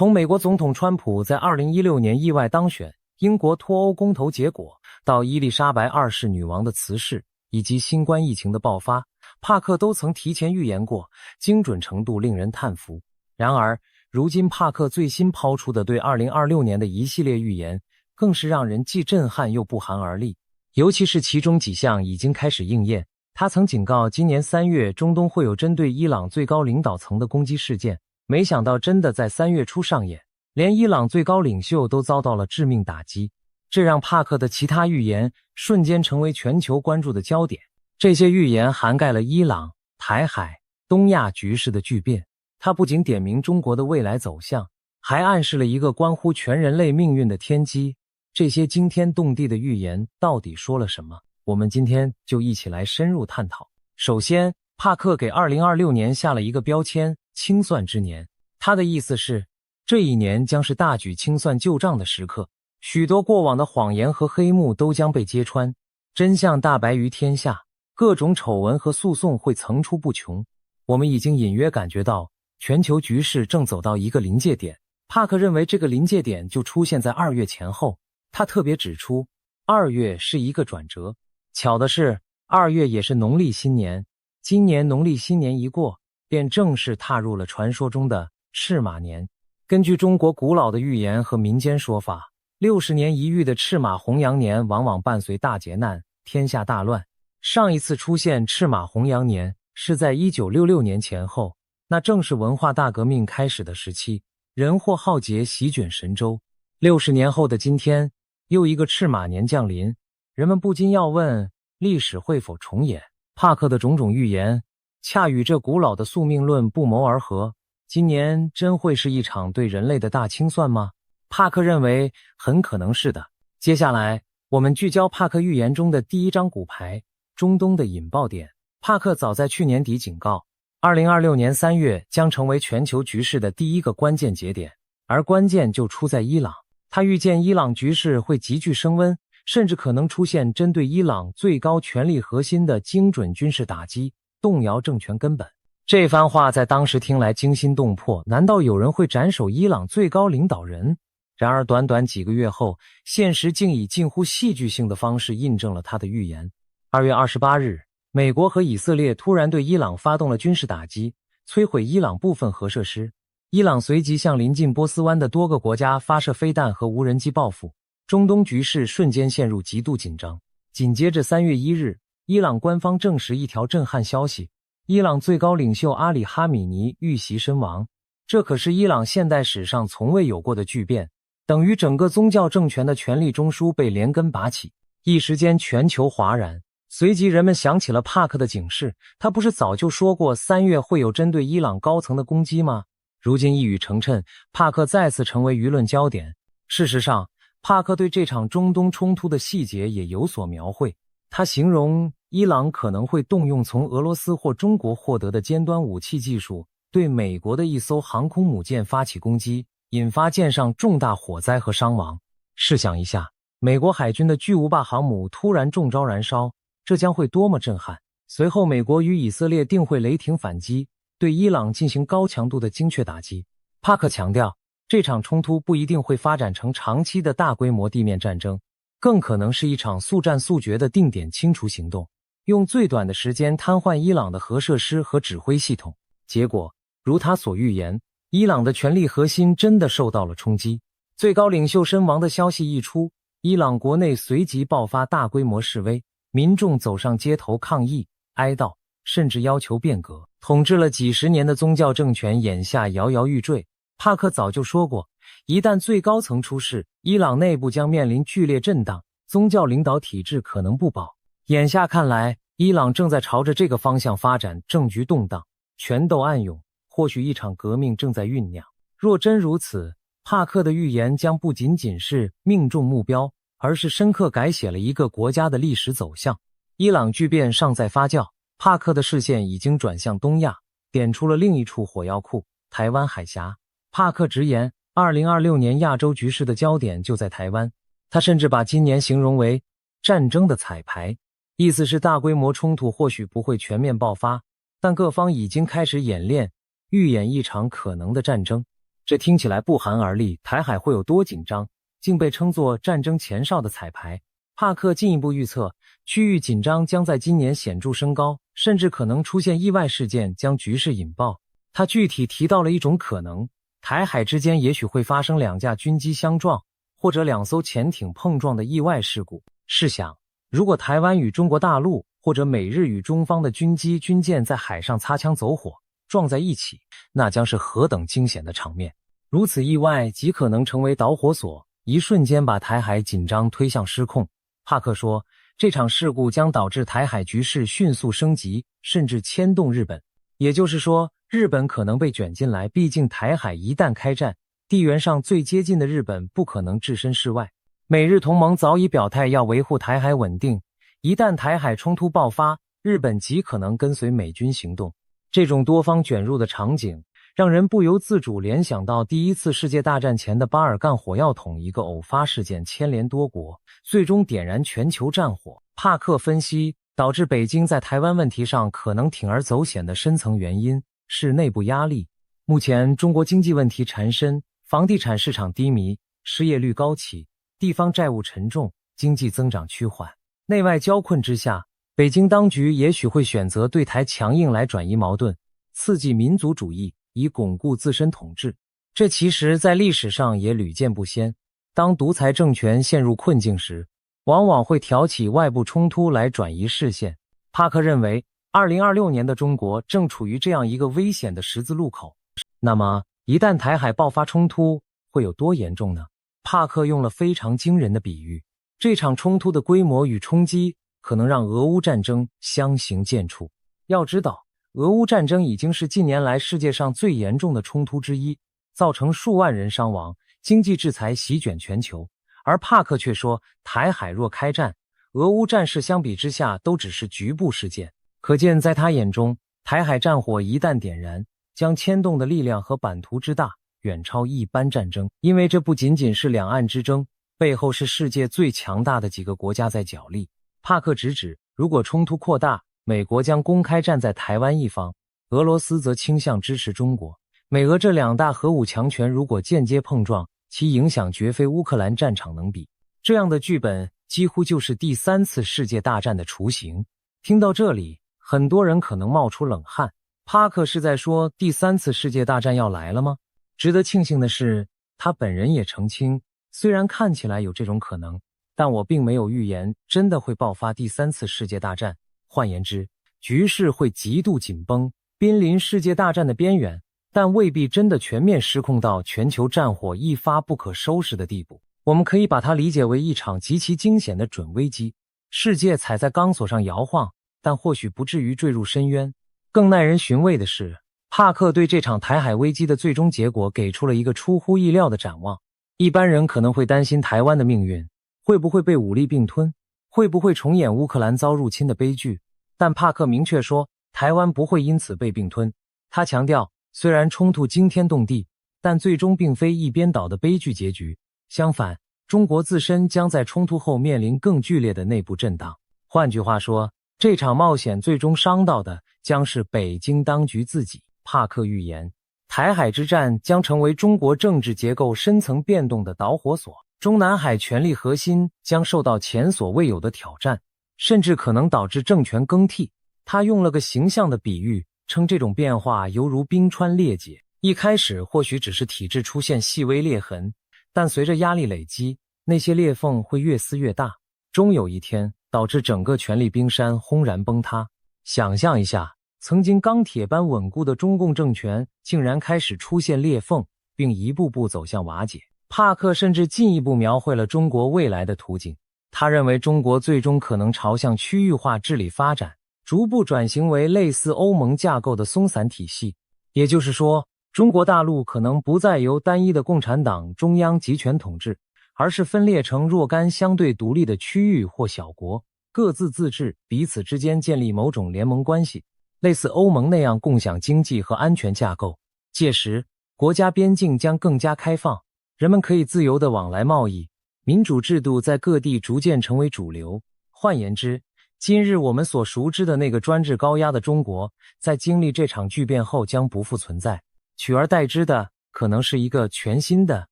从美国总统川普在2016年意外当选，英国脱欧公投结果，到伊丽莎白二世女王的辞世，以及新冠疫情的爆发，帕克都曾提前预言过，精准程度令人叹服。然而，如今帕克最新抛出的对2026年的一系列预言，更是让人既震撼又不寒而栗。尤其是其中几项已经开始应验。他曾警告今年3月中东会有针对伊朗最高领导层的攻击事件，没想到真的在3月初上演，连伊朗最高领袖都遭到了致命打击。这让帕克的其他预言瞬间成为全球关注的焦点。这些预言涵盖了伊朗、台海、东亚局势的巨变。他不仅点明中国的未来走向，还暗示了一个关乎全人类命运的天机。这些惊天动地的预言到底说了什么？我们今天就一起来深入探讨。首先，帕克给2026年下了一个标签：清算之年。他的意思是，这一年将是大举清算旧账的时刻，许多过往的谎言和黑幕都将被揭穿，真相大白于天下，各种丑闻和诉讼会层出不穷。我们已经隐约感觉到，全球局势正走到一个临界点。帕克认为这个临界点就出现在2月前后。他特别指出，2月是一个转折。巧的是，2月也是农历新年。今年农历新年一过，便正式踏入了传说中的赤马年。根据中国古老的寓言和民间说法，60年一遇的赤马红羊年往往伴随大劫难，天下大乱。上一次出现赤马红羊年是在1966年前后，那正是文化大革命开始的时期，人祸浩劫席卷神州。60年后的今天，又一个赤马年降临，人们不禁要问，历史会否重演？帕克的种种预言恰与这古老的宿命论不谋而合。今年真会是一场对人类的大清算吗？帕克认为很可能是的。接下来我们聚焦帕克预言中的第一张骨牌，中东的引爆点。帕克早在去年底警告，2026年3月将成为全球局势的第一个关键节点，而关键就出在伊朗。他预见伊朗局势会急剧升温，甚至可能出现针对伊朗最高权力核心的精准军事打击，动摇政权根本。这番话在当时听来惊心动魄，难道有人会斩首伊朗最高领导人？然而短短几个月后，现实竟以近乎戏剧性的方式印证了他的预言。2月28日，美国和以色列突然对伊朗发动了军事打击，摧毁伊朗部分核设施。伊朗随即向临近波斯湾的多个国家发射飞弹和无人机报复，中东局势瞬间陷入极度紧张。紧接着3月1日，伊朗官方证实一条震撼消息，伊朗最高领袖阿里哈米尼遇袭身亡。这可是伊朗现代史上从未有过的巨变，等于整个宗教政权的权力中枢被连根拔起，一时间全球哗然。随即人们想起了帕克的警示，他不是早就说过3月会有针对伊朗高层的攻击吗？如今一语成谶，帕克再次成为舆论焦点。事实上，帕克对这场中东冲突的细节也有所描绘。他形容伊朗可能会动用从俄罗斯或中国获得的尖端武器技术，对美国的一艘航空母舰发起攻击，引发舰上重大火灾和伤亡。试想一下，美国海军的巨无霸航母突然中招燃烧，这将会多么震撼。随后美国与以色列定会雷霆反击，对伊朗进行高强度的精确打击。帕克强调，这场冲突不一定会发展成长期的大规模地面战争，更可能是一场速战速决的定点清除行动，用最短的时间瘫痪伊朗的核设施和指挥系统。结果，如他所预言，伊朗的权力核心真的受到了冲击。最高领袖身亡的消息一出，伊朗国内随即爆发大规模示威，民众走上街头抗议、哀悼，甚至要求变革。统治了几十年的宗教政权眼下摇摇欲坠。帕克早就说过，一旦最高层出事，伊朗内部将面临剧烈震荡，宗教领导体制可能不保。眼下看来，伊朗正在朝着这个方向发展，政局动荡，权斗暗涌，或许一场革命正在酝酿。若真如此，帕克的预言将不仅仅是命中目标，而是深刻改写了一个国家的历史走向。伊朗巨变尚在发酵，帕克的视线已经转向东亚，点出了另一处火药库——台湾海峡。帕克直言，2026年亚洲局势的焦点就在台湾。他甚至把今年形容为战争的彩排，意思是大规模冲突或许不会全面爆发，但各方已经开始演练，预演一场可能的战争。这听起来不寒而栗，台海会有多紧张，竟被称作战争前哨的彩排。帕克进一步预测，区域紧张将在今年显著升高，甚至可能出现意外事件将局势引爆。他具体提到了一种可能，台海之间也许会发生2架军机相撞，或者2艘潜艇碰撞的意外事故。试想，如果台湾与中国大陆或者美日与中方的军机军舰在海上擦枪走火，撞在一起，那将是何等惊险的场面。如此意外极可能成为导火索，一瞬间把台海紧张推向失控。帕克说，这场事故将导致台海局势迅速升级，甚至牵动日本。也就是说，日本可能被卷进来，毕竟台海一旦开战，地缘上最接近的日本不可能置身事外。美日同盟早已表态要维护台海稳定，一旦台海冲突爆发，日本极可能跟随美军行动。这种多方卷入的场景，让人不由自主联想到第一次世界大战前的巴尔干火药桶一个偶发事件牵连多国，最终点燃全球战火。帕克分析，导致北京在台湾问题上可能铤而走险的深层原因是内部压力。目前中国经济问题缠身，房地产市场低迷，失业率高企，地方债务沉重，经济增长趋缓，内外交困之下，北京当局也许会选择对台强硬来转移矛盾，刺激民族主义，以巩固自身统治。这其实在历史上也屡见不鲜，当独裁政权陷入困境时，往往会挑起外部冲突来转移视线。帕克认为2026年的中国正处于这样一个危险的十字路口。那么一旦台海爆发冲突，会有多严重呢？帕克用了非常惊人的比喻，这场冲突的规模与冲击可能让俄乌战争相形见绌。要知道，俄乌战争已经是近年来世界上最严重的冲突之一，造成数万人伤亡，经济制裁席卷全球。而帕克却说，台海若开战，俄乌战事相比之下都只是局部事件。可见在他眼中，台海战火一旦点燃，将牵动的力量和版图之大远超一般战争。因为这不仅仅是两岸之争，背后是世界最强大的几个国家在角力。帕克直指，如果冲突扩大，美国将公开站在台湾一方，俄罗斯则倾向支持中国。美俄这两大核武强权如果间接碰撞，其影响绝非乌克兰战场能比。这样的剧本几乎就是第3次世界大战的雏形。听到这里，很多人可能冒出冷汗。帕克是在说第3次世界大战要来了吗？值得庆幸的是，他本人也澄清，虽然看起来有这种可能，但我并没有预言真的会爆发第3次世界大战。换言之，局势会极度紧绷，濒临世界大战的边缘，但未必真的全面失控到全球战火一发不可收拾的地步。我们可以把它理解为一场极其惊险的准危机，世界踩在钢索上摇晃，但或许不至于坠入深渊。更耐人寻味的是，帕克对这场台海危机的最终结果给出了一个出乎意料的展望。一般人可能会担心台湾的命运会不会被武力并吞，会不会重演乌克兰遭入侵的悲剧，但帕克明确说，台湾不会因此被并吞。他强调，虽然冲突惊天动地，但最终并非一边倒的悲剧结局。相反，中国自身将在冲突后面临更剧烈的内部震荡。换句话说，这场冒险最终伤到的将是北京当局自己。帕克预言，台海之战将成为中国政治结构深层变动的导火索，中南海权力核心将受到前所未有的挑战，甚至可能导致政权更替。他用了个形象的比喻，称这种变化犹如冰川裂解，一开始或许只是体制出现细微裂痕，但随着压力累积，那些裂缝会越撕越大，终有一天导致整个权力冰山轰然崩塌。想象一下，曾经钢铁般稳固的中共政权竟然开始出现裂缝，并一步步走向瓦解。帕克甚至进一步描绘了中国未来的图景。他认为中国最终可能朝向区域化治理发展，逐步转型为类似欧盟架构的松散体系。也就是说，中国大陆可能不再由单一的共产党中央集权统治，而是分裂成若干相对独立的区域或小国，各自自治，彼此之间建立某种联盟关系，类似欧盟那样共享经济和安全架构。届时，国家边境将更加开放，人们可以自由地往来贸易，民主制度在各地逐渐成为主流。换言之，今日我们所熟知的那个专制高压的中国，在经历这场巨变后将不复存在，取而代之的可能是一个全新的、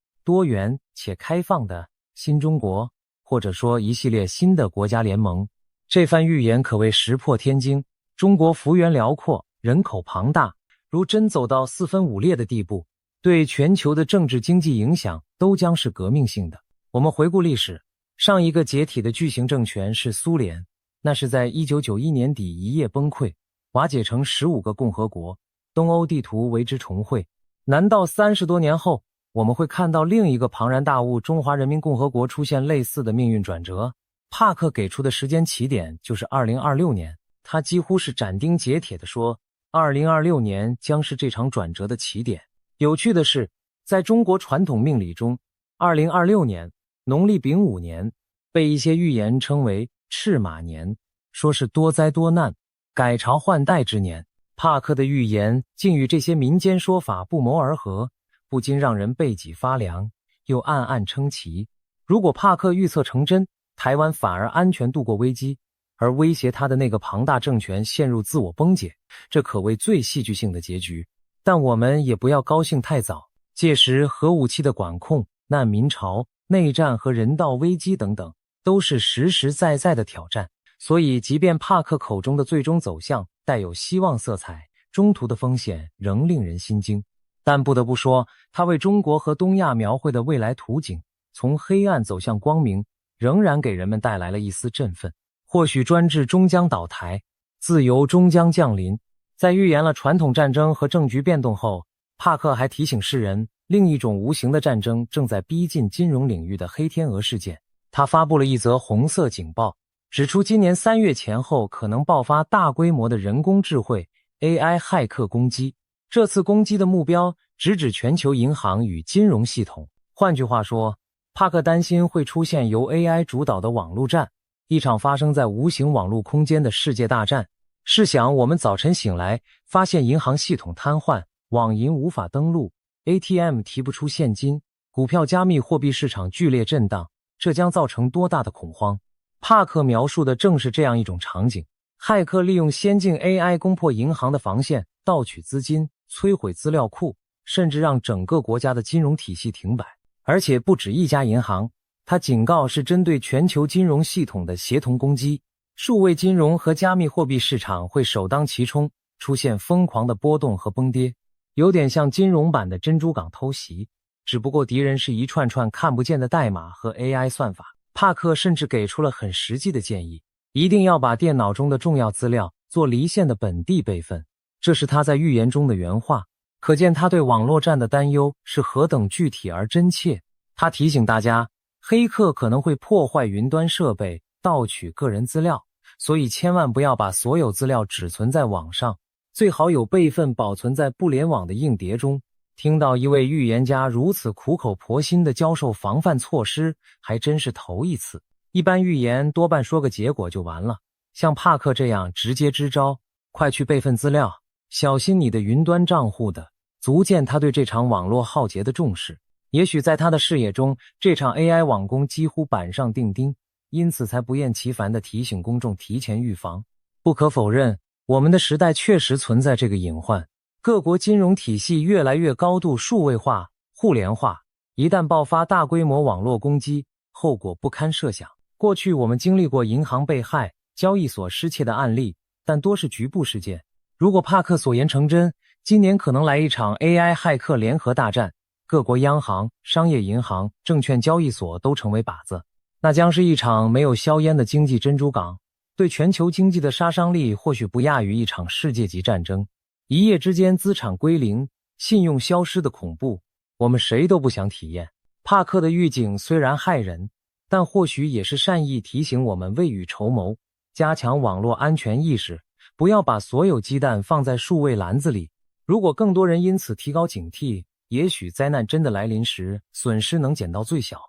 多元且开放的新中国，或者说一系列新的国家联盟。这番预言可谓石破天惊，中国幅员辽阔，人口庞大，如真走到四分五裂的地步，对全球的政治经济影响都将是革命性的。我们回顾历史，上一个解体的巨型政权是苏联，那是在1991年底一夜崩溃，瓦解成15个共和国，东欧地图为之重绘。难道30多年后，我们会看到另一个庞然大物中华人民共和国出现类似的命运转折？帕克给出的时间起点就是2026年，他几乎是斩钉截铁地说，2026年将是这场转折的起点。有趣的是，在中国传统命理中，2026年农历丙午年被一些预言称为赤马年，说是多灾多难、改朝换代之年。帕克的预言竟与这些民间说法不谋而合，不禁让人背脊发凉，又暗暗称奇。如果帕克预测成真，台湾反而安全度过危机，而威胁他的那个庞大政权陷入自我崩解，这可谓最戏剧性的结局。但我们也不要高兴太早，届时核武器的管控、难民潮、内战和人道危机等等，都是实实在在的挑战。所以即便帕克口中的最终走向带有希望色彩，中途的风险仍令人心惊。但不得不说，他为中国和东亚描绘的未来图景，从黑暗走向光明，仍然给人们带来了一丝振奋。或许专制终将倒台，自由终将降临。在预言了传统战争和政局变动后，帕克还提醒世人，另一种无形的战争正在逼近金融领域的黑天鹅事件。他发布了一则红色警报，指出今年3月前后可能爆发大规模的人工智慧 AI 骇客攻击。这次攻击的目标直指全球银行与金融系统。换句话说，帕克担心会出现由 AI 主导的网络战，一场发生在无形网络空间的世界大战。试想，我们早晨醒来，发现银行系统瘫痪，网银无法登录， ATM 提不出现金，股票加密货币市场剧烈震荡，这将造成多大的恐慌？帕克描述的正是这样一种场景。骇客利用先进 AI 攻破银行的防线，盗取资金，摧毁资料库，甚至让整个国家的金融体系停摆。而且不止一家银行，他警告是针对全球金融系统的协同攻击，数位金融和加密货币市场会首当其冲，出现疯狂的波动和崩跌，有点像金融版的珍珠港偷袭，只不过敌人是一串串看不见的代码和 AI 算法。帕克甚至给出了很实际的建议，一定要把电脑中的重要资料做离线的本地备份，这是他在预言中的原话。可见他对网络战的担忧是何等具体而真切。他提醒大家，黑客可能会破坏云端设备，盗取个人资料，所以千万不要把所有资料只存在网上，最好有备份保存在不联网的硬碟中。听到一位预言家如此苦口婆心地教授防范措施，还真是头一次。一般预言多半说个结果就完了，像帕克这样直接支招，快去备份资料，小心你的云端账户的，足见他对这场网络浩劫的重视。也许在他的视野中，这场 AI 网攻几乎板上钉钉，因此才不厌其烦地提醒公众提前预防。不可否认，我们的时代确实存在这个隐患，各国金融体系越来越高度数位化、互联化，一旦爆发大规模网络攻击，后果不堪设想。过去我们经历过银行被害、交易所失窃的案例，但多是局部事件。如果帕克所言成真，今年可能来一场 AI 骇客联合大战，各国央行、商业银行、证券交易所都成为靶子，那将是一场没有硝烟的经济珍珠港，对全球经济的杀伤力或许不亚于一场世界级战争。一夜之间资产归零、信用消失的恐怖，我们谁都不想体验。帕克的预警虽然骇人，但或许也是善意提醒我们未雨绸缪，加强网络安全意识，不要把所有鸡蛋放在数位篮子里。如果更多人因此提高警惕，也许灾难真的来临时，损失能减到最小。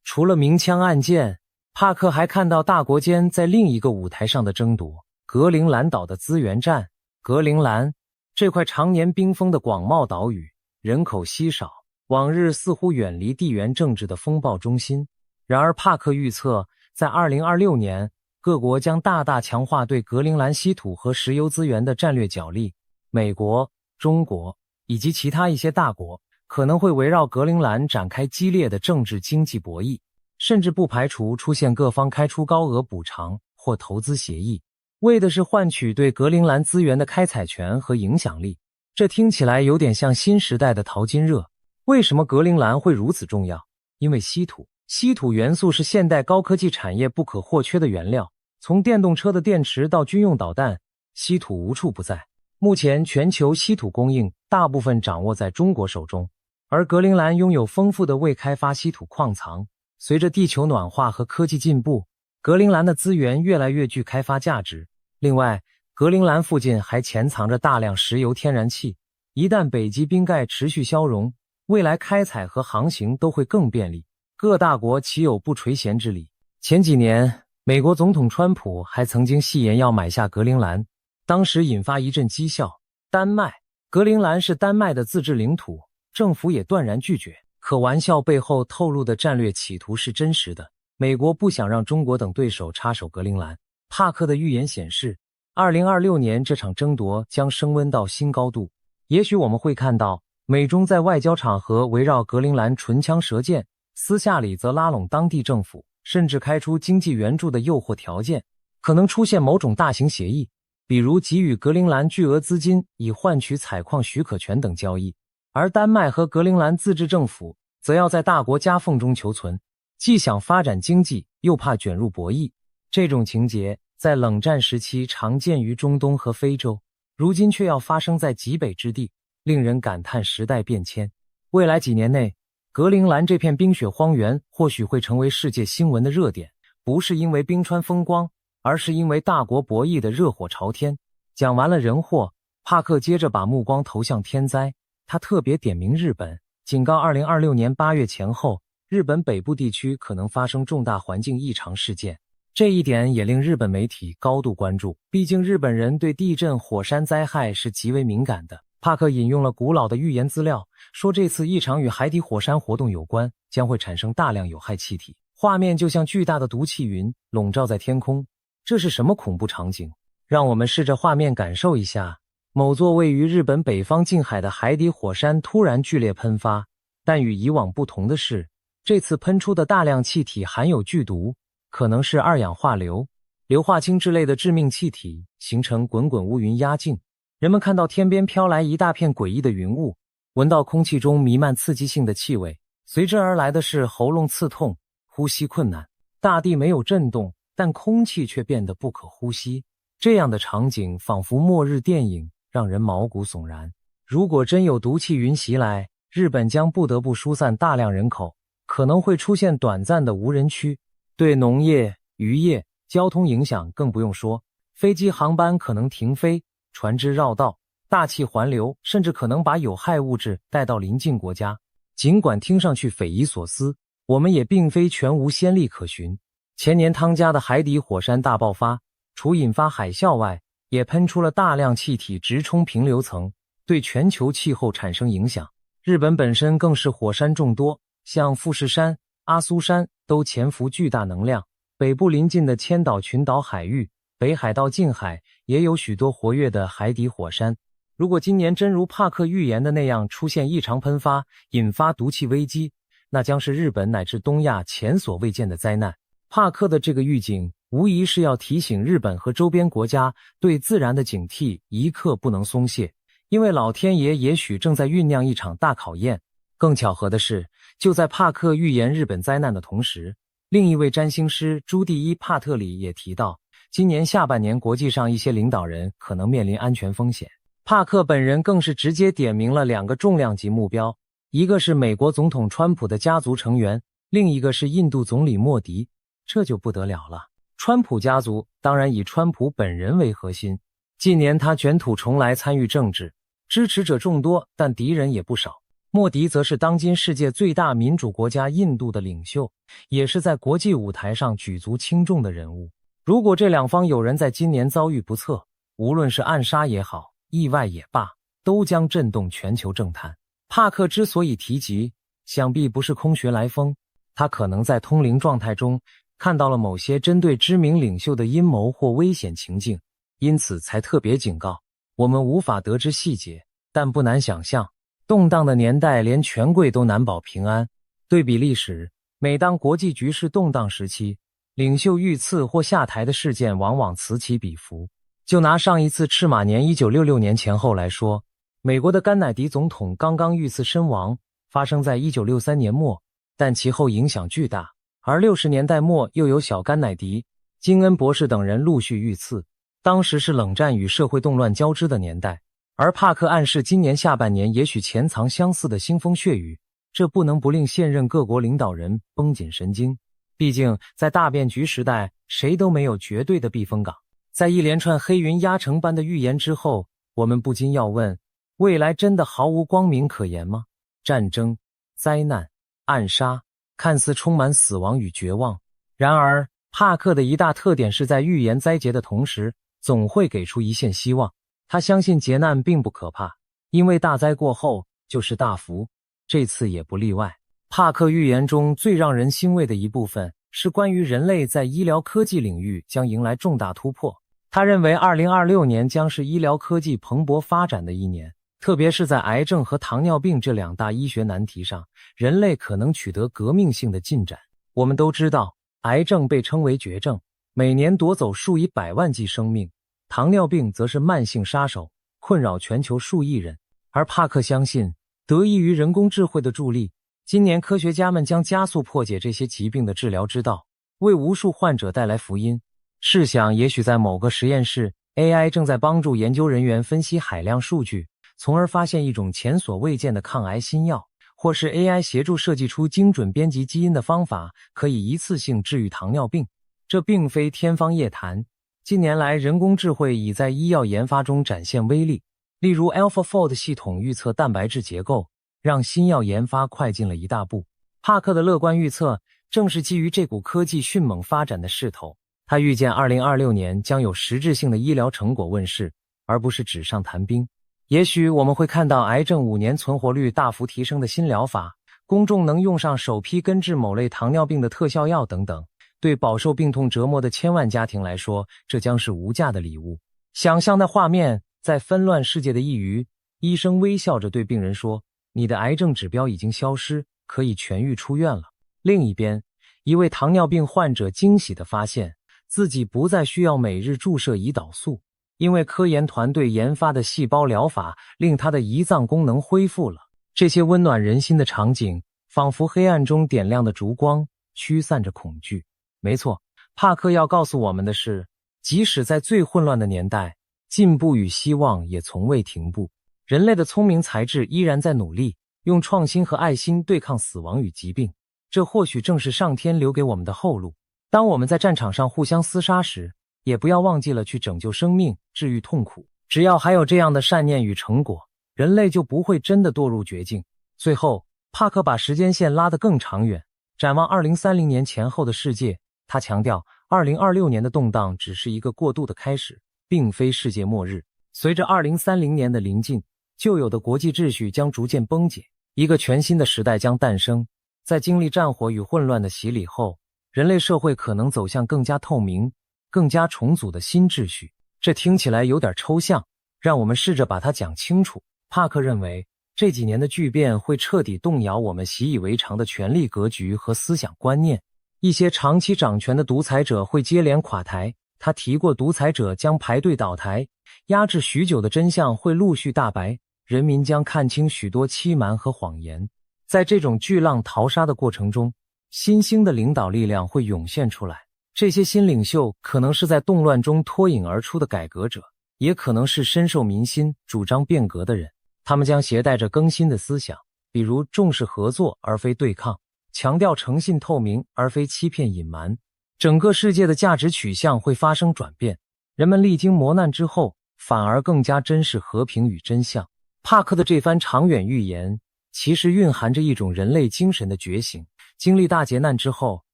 除了明枪暗箭，帕克还看到大国间在另一个舞台上的争夺——格陵兰岛的资源战。格陵兰这块常年冰封的广袤岛屿，人口稀少，往日似乎远离地缘政治的风暴中心。然而帕克预测，在2026年，各国将大大强化对格陵兰稀土和石油资源的战略角力。美国、中国以及其他一些大国可能会围绕格陵兰展开激烈的政治经济博弈，甚至不排除出现各方开出高额补偿或投资协议，为的是换取对格陵兰资源的开采权和影响力。这听起来有点像新时代的淘金热。为什么格陵兰会如此重要？因为稀土。稀土元素是现代高科技产业不可或缺的原料，从电动车的电池到军用导弹，稀土无处不在。目前全球稀土供应大部分掌握在中国手中，而格陵兰拥有丰富的未开发稀土矿藏。随着地球暖化和科技进步，格陵兰的资源越来越具开发价值。另外，格陵兰附近还潜藏着大量石油天然气，一旦北极冰盖持续消融，未来开采和航行都会更便利，各大国岂有不垂涎之理？前几年，美国总统川普还曾经戏言要买下格陵兰，当时引发一阵讥笑。丹麦，格陵兰是丹麦的自治领土，政府也断然拒绝。可玩笑背后透露的战略企图是真实的。美国不想让中国等对手插手格陵兰。帕克的预言显示，2026年这场争夺将升温到新高度。也许我们会看到美中在外交场合围绕格陵兰唇枪舌剑，私下里则拉拢当地政府，甚至开出经济援助的诱惑条件。可能出现某种大型协议，比如给予格陵兰巨额资金以换取采矿许可权等交易。而丹麦和格陵兰自治政府则要在大国夹缝中求存，既想发展经济，又怕卷入博弈。这种情节在冷战时期常见于中东和非洲，如今却要发生在极北之地，令人感叹时代变迁。未来几年内，格陵兰这片冰雪荒原或许会成为世界新闻的热点，不是因为冰川风光，而是因为大国博弈的热火朝天。讲完了人祸，帕克接着把目光投向天灾。他特别点名日本，警告2026年8月前后，日本北部地区可能发生重大环境异常事件。这一点也令日本媒体高度关注，毕竟日本人对地震、火山灾害是极为敏感的。帕克引用了古老的预言资料，说这次异常与海底火山活动有关，将会产生大量有害气体，画面就像巨大的毒气云笼罩在天空。这是什么恐怖场景？让我们试着画面感受一下。某座位于日本北方近海的海底火山突然剧烈喷发，但与以往不同的是，这次喷出的大量气体含有剧毒，可能是二氧化硫、硫化氢之类的致命气体，形成滚滚乌云压境。人们看到天边飘来一大片诡异的云雾，闻到空气中弥漫刺激性的气味，随之而来的是喉咙刺痛、呼吸困难。大地没有震动，但空气却变得不可呼吸。这样的场景仿佛末日电影，让人毛骨悚然。如果真有毒气云袭来，日本将不得不疏散大量人口，可能会出现短暂的无人区。对农业、渔业、交通影响更不用说，飞机航班可能停飞，船只绕道，大气环流，甚至可能把有害物质带到邻近国家。尽管听上去匪夷所思，我们也并非全无先例可循。前年汤加的海底火山大爆发，除引发海啸外，也喷出了大量气体直冲平流层，对全球气候产生影响。日本本身更是火山众多，像富士山、阿苏山都潜伏巨大能量。北部邻近的千岛群岛海域、北海道近海也有许多活跃的海底火山。如果今年真如帕克预言的那样出现异常喷发，引发毒气危机，那将是日本乃至东亚前所未见的灾难。帕克的这个预警无疑是要提醒日本和周边国家对自然的警惕一刻不能松懈，因为老天爷也许正在酝酿一场大考验。更巧合的是，就在帕克预言日本灾难的同时，另一位占星师朱蒂伊·帕特里也提到，今年下半年国际上一些领导人可能面临安全风险。帕克本人更是直接点明了2个重量级目标，一个是美国总统川普的家族成员，另一个是印度总理莫迪。这就不得了了。川普家族当然以川普本人为核心，近年他卷土重来参与政治，支持者众多，但敌人也不少。莫迪则是当今世界最大民主国家印度的领袖，也是在国际舞台上举足轻重的人物。如果这两方有人在今年遭遇不测，无论是暗杀也好，意外也罢，都将震动全球政坛。帕克之所以提及，想必不是空穴来风，他可能在通灵状态中看到了某些针对知名领袖的阴谋或危险情境，因此才特别警告。我们无法得知细节，但不难想象，动荡的年代，连权贵都难保平安。对比历史，每当国际局势动荡时期，领袖遇刺或下台的事件往往此起彼伏。就拿上一次赤马年1966年前后来说，美国的甘乃迪总统刚刚遇刺身亡，发生在1963年末，但其后影响巨大。而60年代末又有小甘乃迪、金恩博士等人陆续遇刺，当时是冷战与社会动乱交织的年代。而帕克暗示今年下半年也许潜藏相似的腥风血雨，这不能不令现任各国领导人绷紧神经。毕竟在大变局时代，谁都没有绝对的避风港。在一连串黑云压城般的预言之后，我们不禁要问，未来真的毫无光明可言吗？战争、灾难、暗杀，看似充满死亡与绝望。然而，帕克的一大特点是在预言灾劫的同时，总会给出一线希望。他相信劫难并不可怕，因为大灾过后就是大福，这次也不例外。帕克预言中最让人欣慰的一部分是关于人类在医疗科技领域将迎来重大突破。他认为2026年将是医疗科技蓬勃发展的一年，特别是在癌症和糖尿病这两大医学难题上，人类可能取得革命性的进展。我们都知道，癌症被称为绝症，每年夺走数以百万计生命，糖尿病则是慢性杀手，困扰全球数亿人。而帕克相信，得益于人工智慧的助力，今年科学家们将加速破解这些疾病的治疗之道，为无数患者带来福音。试想，也许在某个实验室， AI 正在帮助研究人员分析海量数据，从而发现一种前所未见的抗癌新药，或是 AI 协助设计出精准编辑基因的方法，可以一次性治愈糖尿病。这并非天方夜谭，近年来人工智慧已在医药研发中展现威力，例如 AlphaFold 系统预测蛋白质结构，让新药研发快进了一大步。帕克的乐观预测正是基于这股科技迅猛发展的势头。他预见2026年将有实质性的医疗成果问世，而不是纸上谈兵。也许我们会看到癌症5年存活率大幅提升的新疗法，公众能用上首批根治某类糖尿病的特效药等等。对饱受病痛折磨的千万家庭来说，这将是无价的礼物。想象的画面，在纷乱世界的一隅，医生微笑着对病人说，你的癌症指标已经消失，可以痊愈出院了。另一边，一位糖尿病患者惊喜地发现，自己不再需要每日注射胰岛素，因为科研团队研发的细胞疗法令他的胰脏功能恢复了。这些温暖人心的场景，仿佛黑暗中点亮的烛光，驱散着恐惧。没错，帕克要告诉我们的是，即使在最混乱的年代，进步与希望也从未停步。人类的聪明才智依然在努力，用创新和爱心对抗死亡与疾病。这或许正是上天留给我们的后路。当我们在战场上互相厮杀时，也不要忘记了去拯救生命，治愈痛苦。只要还有这样的善念与成果，人类就不会真的堕入绝境。最后，帕克把时间线拉得更长远，展望2030年前后的世界。他强调，2026年的动荡只是一个过渡的开始，并非世界末日。随着2030年的临近，旧有的国际秩序将逐渐崩解，一个全新的时代将诞生。在经历战火与混乱的洗礼后，人类社会可能走向更加透明、更加重组的新秩序。这听起来有点抽象，让我们试着把它讲清楚。帕克认为，这几年的巨变会彻底动摇我们习以为常的权力格局和思想观念。一些长期掌权的独裁者会接连垮台，他提过独裁者将排队倒台，压制许久的真相会陆续大白，人民将看清许多欺瞒和谎言。在这种巨浪淘沙的过程中，新兴的领导力量会涌现出来。这些新领袖可能是在动乱中脱颖而出的改革者，也可能是深受民心、主张变革的人。他们将携带着更新的思想，比如重视合作而非对抗，强调诚信透明而非欺骗隐瞒。整个世界的价值取向会发生转变，人们历经磨难之后，反而更加珍视和平与真相。帕克的这番长远预言，其实蕴含着一种人类精神的觉醒。经历大劫难之后，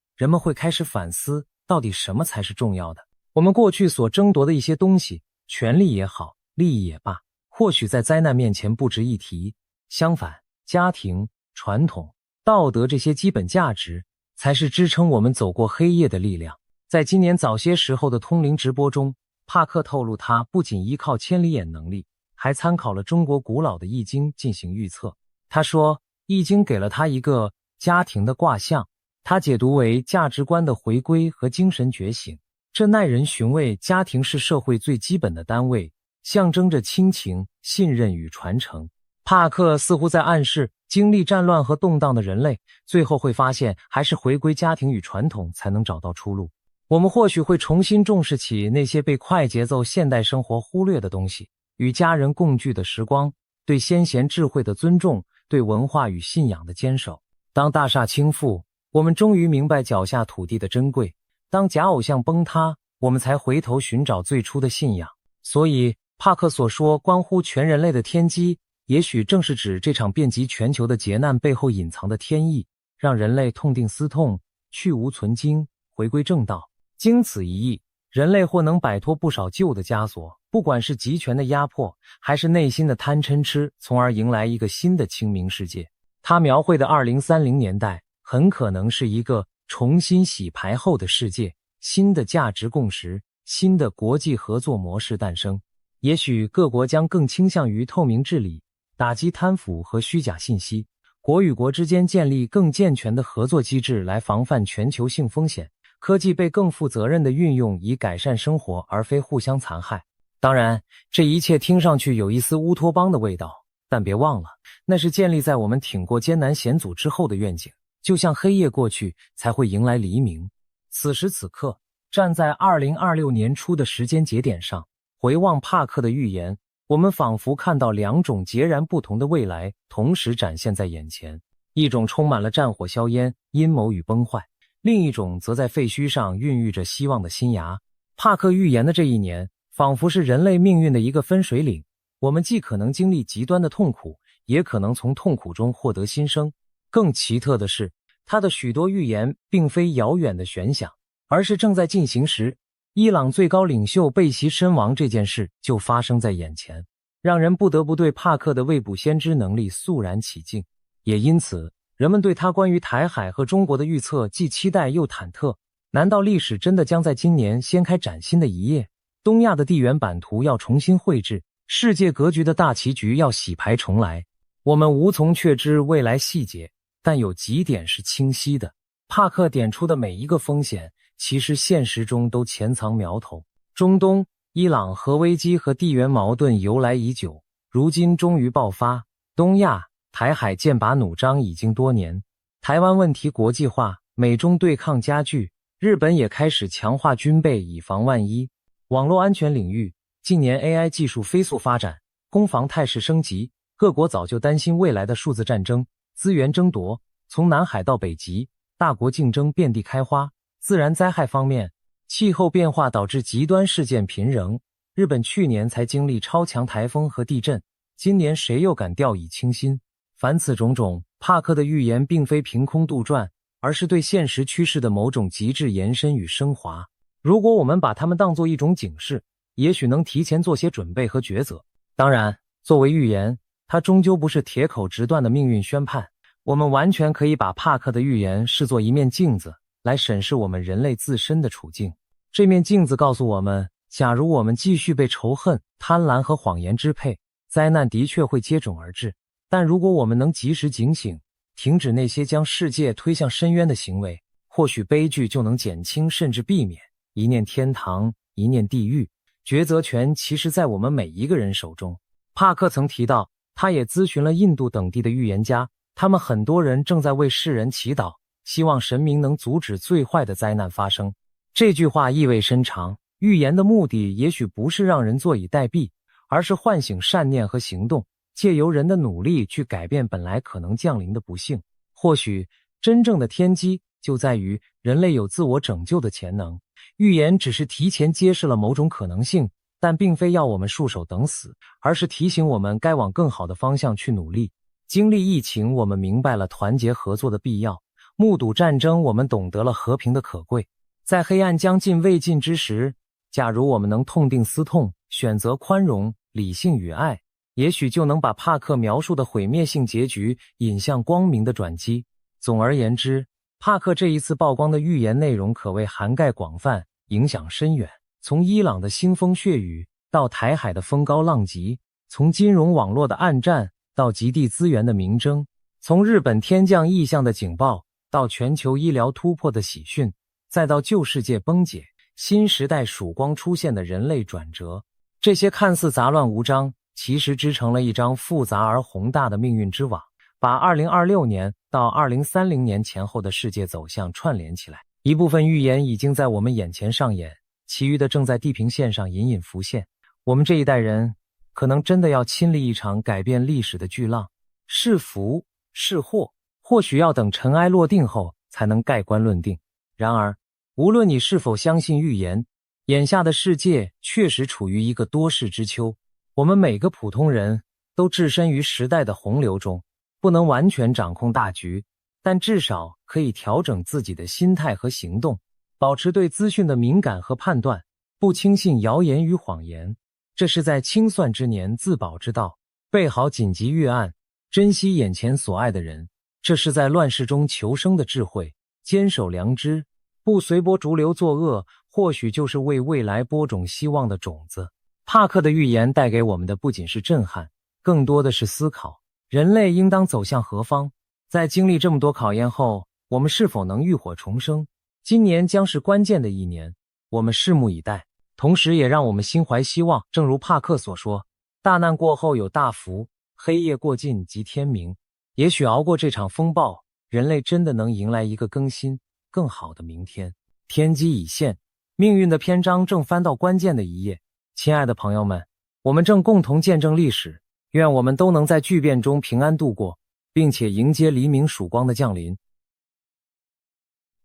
人们会开始反思，到底什么才是重要的。我们过去所争夺的一些东西，权力也好，利益也罢，或许在灾难面前不值一提。相反，家庭、传统、道德这些基本价值，才是支撑我们走过黑夜的力量。在今年早些时候的通灵直播中，帕克透露他不仅依靠千里眼能力，还参考了中国古老的易经进行预测。他说，易经给了他一个家庭的卦象，他解读为价值观的回归和精神觉醒。这耐人寻味，家庭是社会最基本的单位，象征着亲情、信任与传承。帕克似乎在暗示，经历战乱和动荡的人类，最后会发现还是回归家庭与传统才能找到出路。我们或许会重新重视起那些被快节奏现代生活忽略的东西，与家人共聚的时光，对先贤智慧的尊重，对文化与信仰的坚守。当大厦倾覆，我们终于明白脚下土地的珍贵；当假偶像崩塌，我们才回头寻找最初的信仰。所以，帕克所说关乎全人类的天机，也许正是指这场遍及全球的劫难背后隐藏的天意，让人类痛定思痛，去无存精，回归正道。经此一役，人类或能摆脱不少旧的枷锁，不管是集权的压迫，还是内心的贪嗔痴，从而迎来一个新的清明世界。他描绘的2030年代，很可能是一个重新洗牌后的世界，新的价值共识，新的国际合作模式诞生。也许各国将更倾向于透明治理，打击贪腐和虚假信息，国与国之间建立更健全的合作机制来防范全球性风险，科技被更负责任地运用以改善生活，而非互相残害。当然，这一切听上去有一丝乌托邦的味道，但别忘了，那是建立在我们挺过艰难险阻之后的愿景。就像黑夜过去，才会迎来黎明。此时此刻，站在2026年初的时间节点上，回望帕克的预言，我们仿佛看到两种截然不同的未来同时展现在眼前，一种充满了战火硝烟、阴谋与崩坏，另一种则在废墟上孕育着希望的新芽。帕克预言的这一年，仿佛是人类命运的一个分水岭，我们既可能经历极端的痛苦，也可能从痛苦中获得新生。更奇特的是，他的许多预言并非遥远的悬想，而是正在进行时。伊朗最高领袖被袭身亡这件事就发生在眼前，让人不得不对帕克的未卜先知能力肃然起敬。也因此，人们对他关于台海和中国的预测既期待又忐忑。难道历史真的将在今年掀开崭新的一页？东亚的地缘版图要重新绘制，世界格局的大棋局要洗牌重来。我们无从确知未来细节，但有几点是清晰的。帕克点出的每一个风险，其实现实中都潜藏苗头。中东、伊朗核危机和地缘矛盾由来已久，如今终于爆发。东亚、台海剑拔弩张已经多年，台湾问题国际化，美中对抗加剧，日本也开始强化军备以防万一。网络安全领域，近年 AI 技术飞速发展，攻防态势升级，各国早就担心未来的数字战争、资源争夺，从南海到北极，大国竞争遍地开花。自然灾害方面，气候变化导致极端事件频仍，日本去年才经历超强台风和地震，今年谁又敢掉以轻心？凡此种种，帕克的预言并非凭空杜撰，而是对现实趋势的某种极致延伸与升华。如果我们把它们当作一种警示，也许能提前做些准备和抉择。当然，作为预言，它终究不是铁口直断的命运宣判，我们完全可以把帕克的预言视作一面镜子，来审视我们人类自身的处境。这面镜子告诉我们，假如我们继续被仇恨、贪婪和谎言支配，灾难的确会接踵而至。但如果我们能及时警醒，停止那些将世界推向深渊的行为，或许悲剧就能减轻甚至避免。一念天堂，一念地狱，抉择权其实在我们每一个人手中。帕克曾提到，他也咨询了印度等地的预言家，他们很多人正在为世人祈祷，希望神明能阻止最坏的灾难发生。这句话意味深长，预言的目的也许不是让人坐以待毙，而是唤醒善念和行动，借由人的努力去改变本来可能降临的不幸。或许真正的天机就在于人类有自我拯救的潜能，预言只是提前揭示了某种可能性，但并非要我们束手等死，而是提醒我们该往更好的方向去努力。经历疫情，我们明白了团结合作的必要；目睹战争，我们懂得了和平的可贵。在黑暗将近未尽之时，假如我们能痛定思痛，选择宽容、理性与爱，也许就能把帕克描述的毁灭性结局引向光明的转机。总而言之，帕克这一次曝光的预言内容可谓涵盖广泛，影响深远。从伊朗的腥风血雨到台海的风高浪急，从金融网络的暗战到极地资源的明争，从日本天降异象的警报，到全球医疗突破的喜讯，再到旧世界崩解，新时代曙光出现的人类转折，这些看似杂乱无章，其实织成了一张复杂而宏大的命运之网，把2026年到2030年前后的世界走向串联起来。一部分预言已经在我们眼前上演，其余的正在地平线上隐隐浮现。我们这一代人可能真的要亲历一场改变历史的巨浪，是福是祸，或许要等尘埃落定后才能盖棺论定。然而，无论你是否相信预言，眼下的世界确实处于一个多事之秋。我们每个普通人都置身于时代的洪流中，不能完全掌控大局，但至少可以调整自己的心态和行动，保持对资讯的敏感和判断，不轻信谣言与谎言。这是在清算之年自保之道，备好紧急预案，珍惜眼前所爱的人。这是在乱世中求生的智慧，坚守良知，不随波逐流作恶，或许就是为未来播种希望的种子。帕克的预言带给我们的不仅是震撼，更多的是思考，人类应当走向何方？在经历这么多考验后，我们是否能浴火重生？今年将是关键的一年，我们拭目以待，同时也让我们心怀希望。正如帕克所说，大难过后有大福，黑夜过尽即天明。也许熬过这场风暴，人类真的能迎来一个更新更好的明天。天机已现，命运的篇章正翻到关键的一页。亲爱的朋友们，我们正共同见证历史，愿我们都能在巨变中平安度过，并且迎接黎明曙光的降临。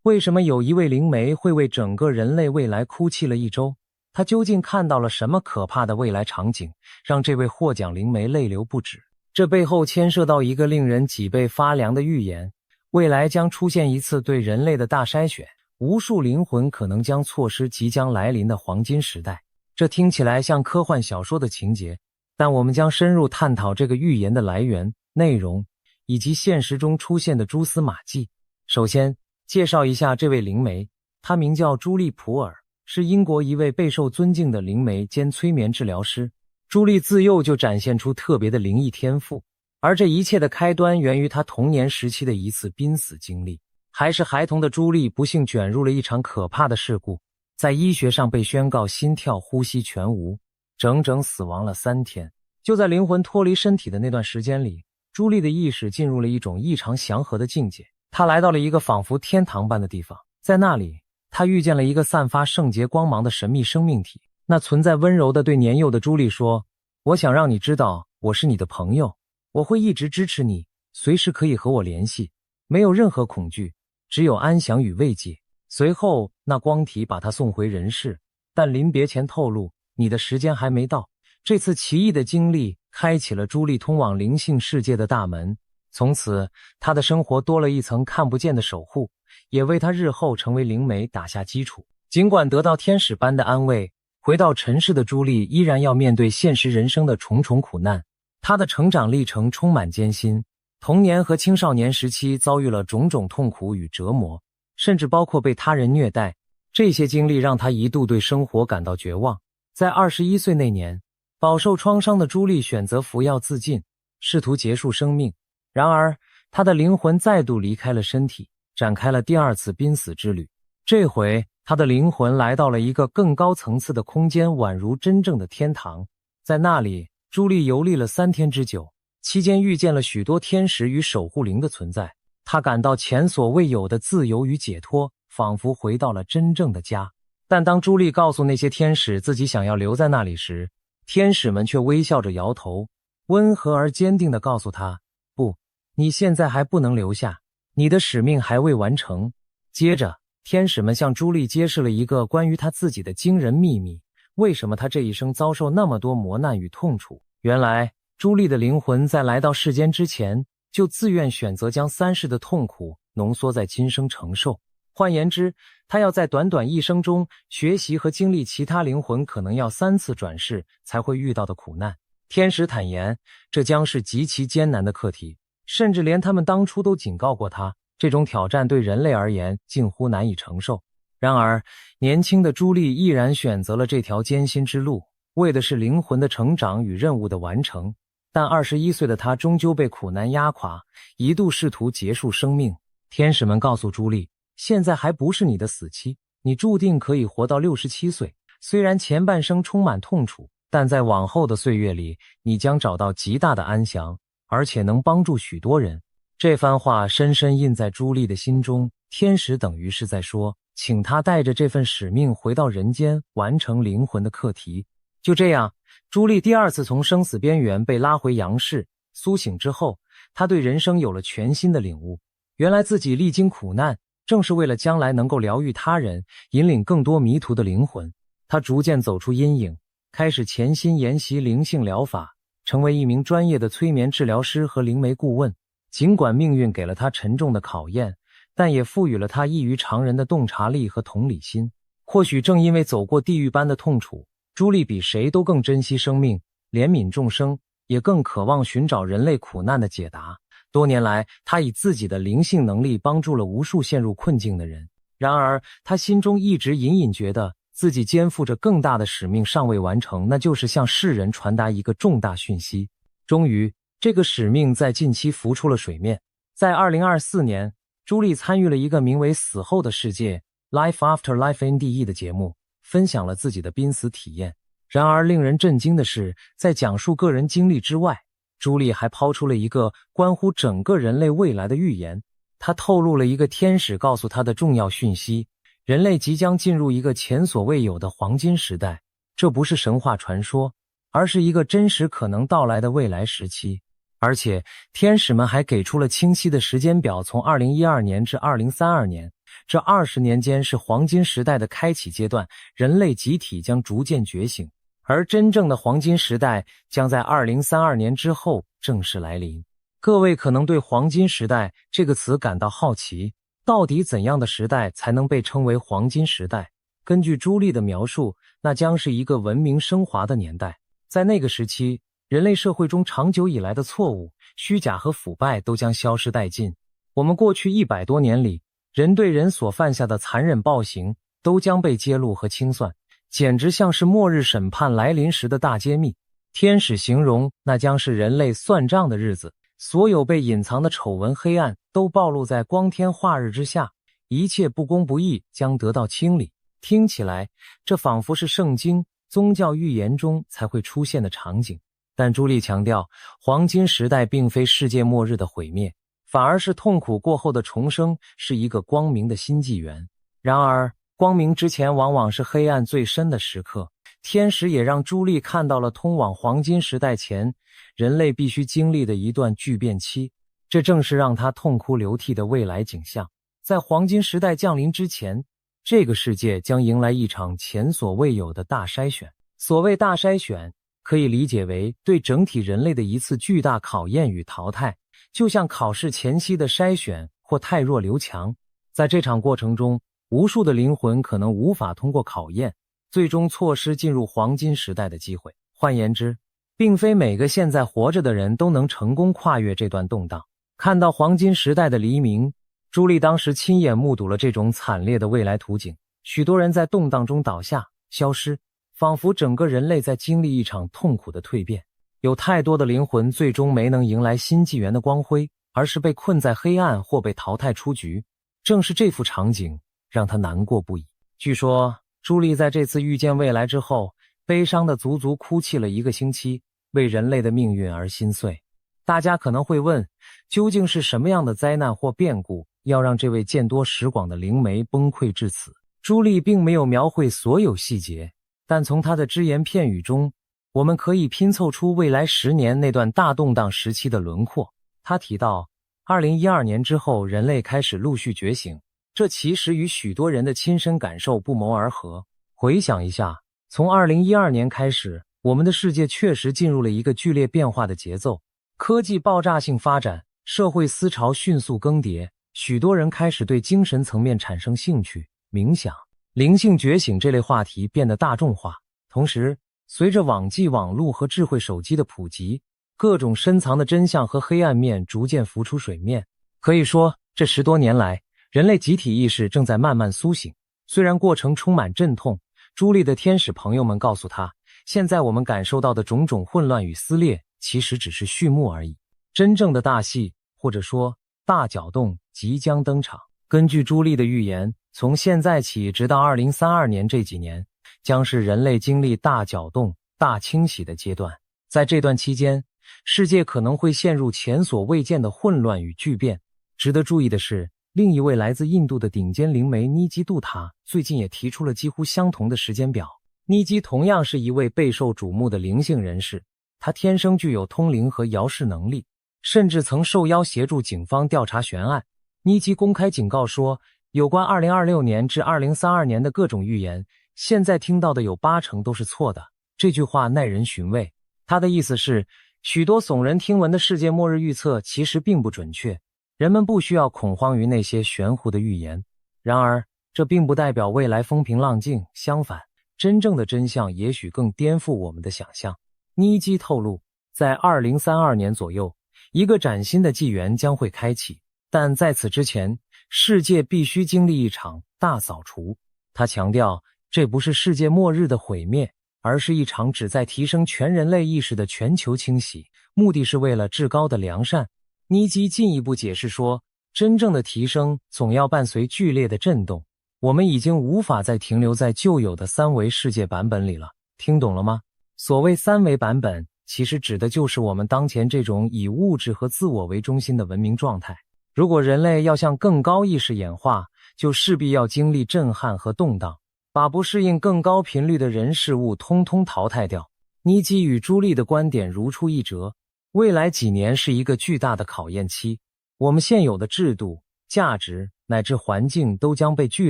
为什么有一位灵媒会为整个人类未来哭泣了一周？他究竟看到了什么可怕的未来场景，让这位获奖灵媒泪流不止？这背后牵涉到一个令人脊背发凉的预言：未来将出现一次对人类的大筛选，无数灵魂可能将错失即将来临的黄金时代。这听起来像科幻小说的情节，但我们将深入探讨这个预言的来源、内容，以及现实中出现的蛛丝马迹。首先，介绍一下这位灵媒，她名叫朱莉·普尔，是英国一位备受尊敬的灵媒兼催眠治疗师。朱莉自幼就展现出特别的灵异天赋，而这一切的开端源于她童年时期的一次濒死经历。还是孩童的朱莉不幸卷入了一场可怕的事故，在医学上被宣告心跳呼吸全无，整整死亡了3天。就在灵魂脱离身体的那段时间里，朱莉的意识进入了一种异常祥和的境界。她来到了一个仿佛天堂般的地方，在那里，她遇见了一个散发圣洁光芒的神秘生命体。那存在温柔地对年幼的朱莉说：“我想让你知道，我是你的朋友，我会一直支持你，随时可以和我联系，没有任何恐惧，只有安详与慰藉。”随后，那光体把他送回人世，但临别前透露：“你的时间还没到。”这次奇异的经历开启了朱莉通往灵性世界的大门，从此她的生活多了一层看不见的守护，也为她日后成为灵媒打下基础。尽管得到天使般的安慰，回到尘世的朱莉依然要面对现实人生的重重苦难。她的成长历程充满艰辛，童年和青少年时期遭遇了种种痛苦与折磨，甚至包括被他人虐待。这些经历让她一度对生活感到绝望。在21岁那年，饱受创伤的朱莉选择服药自尽，试图结束生命。然而，她的灵魂再度离开了身体，展开了第2次濒死之旅。这回，她的灵魂来到了一个更高层次的空间，宛如真正的天堂。在那里，朱莉游历了3天之久，期间遇见了许多天使与守护灵的存在。她感到前所未有的自由与解脱，仿佛回到了真正的家。但当朱莉告诉那些天使自己想要留在那里时，天使们却微笑着摇头，温和而坚定地告诉她：“不，你现在还不能留下，你的使命还未完成。”接着，天使们向朱莉揭示了一个关于她自己的惊人秘密：为什么她这一生遭受那么多磨难与痛楚？原来，朱莉的灵魂在来到世间之前，就自愿选择将3世的痛苦浓缩在今生承受。换言之，她要在短短一生中学习和经历其他灵魂可能要3次转世才会遇到的苦难。天使坦言，这将是极其艰难的课题，甚至连他们当初都警告过她，这种挑战对人类而言近乎难以承受。然而，年轻的朱莉毅然选择了这条艰辛之路，为的是灵魂的成长与任务的完成。但21岁的他终究被苦难压垮，一度试图结束生命。天使们告诉朱莉，现在还不是你的死期，你注定可以活到67岁。虽然前半生充满痛楚，但在往后的岁月里，你将找到极大的安详，而且能帮助许多人。这番话深深印在朱莉的心中，天使等于是在说，请她带着这份使命回到人间，完成灵魂的课题。就这样，朱莉第二次从生死边缘被拉回阳世，苏醒之后，她对人生有了全新的领悟。原来自己历经苦难，正是为了将来能够疗愈他人，引领更多迷途的灵魂。她逐渐走出阴影，开始潜心研习灵性疗法，成为一名专业的催眠治疗师和灵媒顾问。尽管命运给了他沉重的考验，但也赋予了他异于常人的洞察力和同理心。或许正因为走过地狱般的痛楚，朱莉比谁都更珍惜生命，怜悯众生，也更渴望寻找人类苦难的解答。多年来，他以自己的灵性能力帮助了无数陷入困境的人。然而，他心中一直隐隐觉得自己肩负着更大的使命尚未完成，那就是向世人传达一个重大讯息。终于，这个使命在近期浮出了水面。在2024年，朱莉参与了一个名为《死后的世界》（Life After Life NDE） 的节目，分享了自己的濒死体验。然而令人震惊的是，在讲述个人经历之外，朱莉还抛出了一个关乎整个人类未来的预言。她透露了一个天使告诉她的重要讯息：人类即将进入一个前所未有的黄金时代。这不是神话传说，而是一个真实可能到来的未来时期。而且天使们还给出了清晰的时间表，从2012年至2032年，这20年间是黄金时代的开启阶段，人类集体将逐渐觉醒，而真正的黄金时代将在2032年之后正式来临。各位可能对黄金时代这个词感到好奇，到底怎样的时代才能被称为黄金时代？根据朱莉的描述，那将是一个文明升华的年代。在那个时期，人类社会中长久以来的错误、虚假和腐败都将消失殆尽。我们过去100多年里，人对人所犯下的残忍暴行都将被揭露和清算，简直像是末日审判来临时的大揭秘。天使形容那将是人类算账的日子，所有被隐藏的丑闻黑暗都暴露在光天化日之下，一切不公不义将得到清理。听起来，这仿佛是圣经、宗教预言中才会出现的场景。但朱莉强调，黄金时代并非世界末日的毁灭，反而是痛苦过后的重生，是一个光明的新纪元。然而，光明之前往往是黑暗最深的时刻。天使也让朱莉看到了通往黄金时代前人类必须经历的一段巨变期，这正是让她痛哭流涕的未来景象。在黄金时代降临之前，这个世界将迎来一场前所未有的大筛选。所谓大筛选，可以理解为对整体人类的一次巨大考验与淘汰，就像考试前夕的筛选或汰弱留强。在这场过程中，无数的灵魂可能无法通过考验，最终错失进入黄金时代的机会。换言之，并非每个现在活着的人都能成功跨越这段动荡。看到黄金时代的黎明，朱莉当时亲眼目睹了这种惨烈的未来图景，许多人在动荡中倒下、消失，仿佛整个人类在经历一场痛苦的蜕变。有太多的灵魂最终没能迎来新纪元的光辉，而是被困在黑暗或被淘汰出局。正是这幅场景让他难过不已。据说朱莉在这次遇见未来之后，悲伤的足足哭泣了1个星期，为人类的命运而心碎。大家可能会问，究竟是什么样的灾难或变故，要让这位见多识广的灵媒崩溃至此？朱莉并没有描绘所有细节，但从她的只言片语中，我们可以拼凑出未来10年那段大动荡时期的轮廓。她提到，2012年之后，人类开始陆续觉醒，这其实与许多人的亲身感受不谋而合。回想一下，从2012年开始，我们的世界确实进入了一个剧烈变化的节奏，科技爆炸性发展，社会思潮迅速更迭，许多人开始对精神层面产生兴趣，冥想、灵性觉醒这类话题变得大众化。同时，随着网际网络和智慧手机的普及，各种深藏的真相和黑暗面逐渐浮出水面。可以说，这10多年来，人类集体意识正在慢慢苏醒。虽然过程充满阵痛，朱莉的天使朋友们告诉她，现在我们感受到的种种混乱与撕裂，其实只是序幕而已。真正的大戏，或者说大搅动即将登场。根据朱莉的预言，从现在起直到2032年这几年，将是人类经历大搅动、大清洗的阶段。在这段期间，世界可能会陷入前所未见的混乱与巨变。值得注意的是，另一位来自印度的顶尖灵媒尼基杜塔最近也提出了几乎相同的时间表。尼基同样是一位备受瞩目的灵性人士，他天生具有通灵和遥视能力，甚至曾受邀协助警方调查悬案。尼基公开警告说，有关2026年至2032年的各种预言，现在听到的有80%都是错的。这句话耐人寻味，他的意思是，许多耸人听闻的世界末日预测其实并不准确，人们不需要恐慌于那些玄乎的预言。然而，这并不代表未来风平浪静，相反，真正的真相也许更颠覆我们的想象。尼基透露，在2032年左右，一个崭新的纪元将会开启，但在此之前，世界必须经历一场大扫除。他强调，这不是世界末日的毁灭，而是一场旨在提升全人类意识的全球清洗，目的是为了至高的良善。尼基进一步解释说，真正的提升总要伴随剧烈的震动，我们已经无法再停留在旧有的三维世界版本里了。听懂了吗？所谓三维版本，其实指的就是我们当前这种以物质和自我为中心的文明状态。如果人类要向更高意识演化，就势必要经历震撼和动荡，把不适应更高频率的人事物通通淘汰掉。尼基与朱莉的观点如出一辙，未来几年是一个巨大的考验期，我们现有的制度、价值乃至环境都将被剧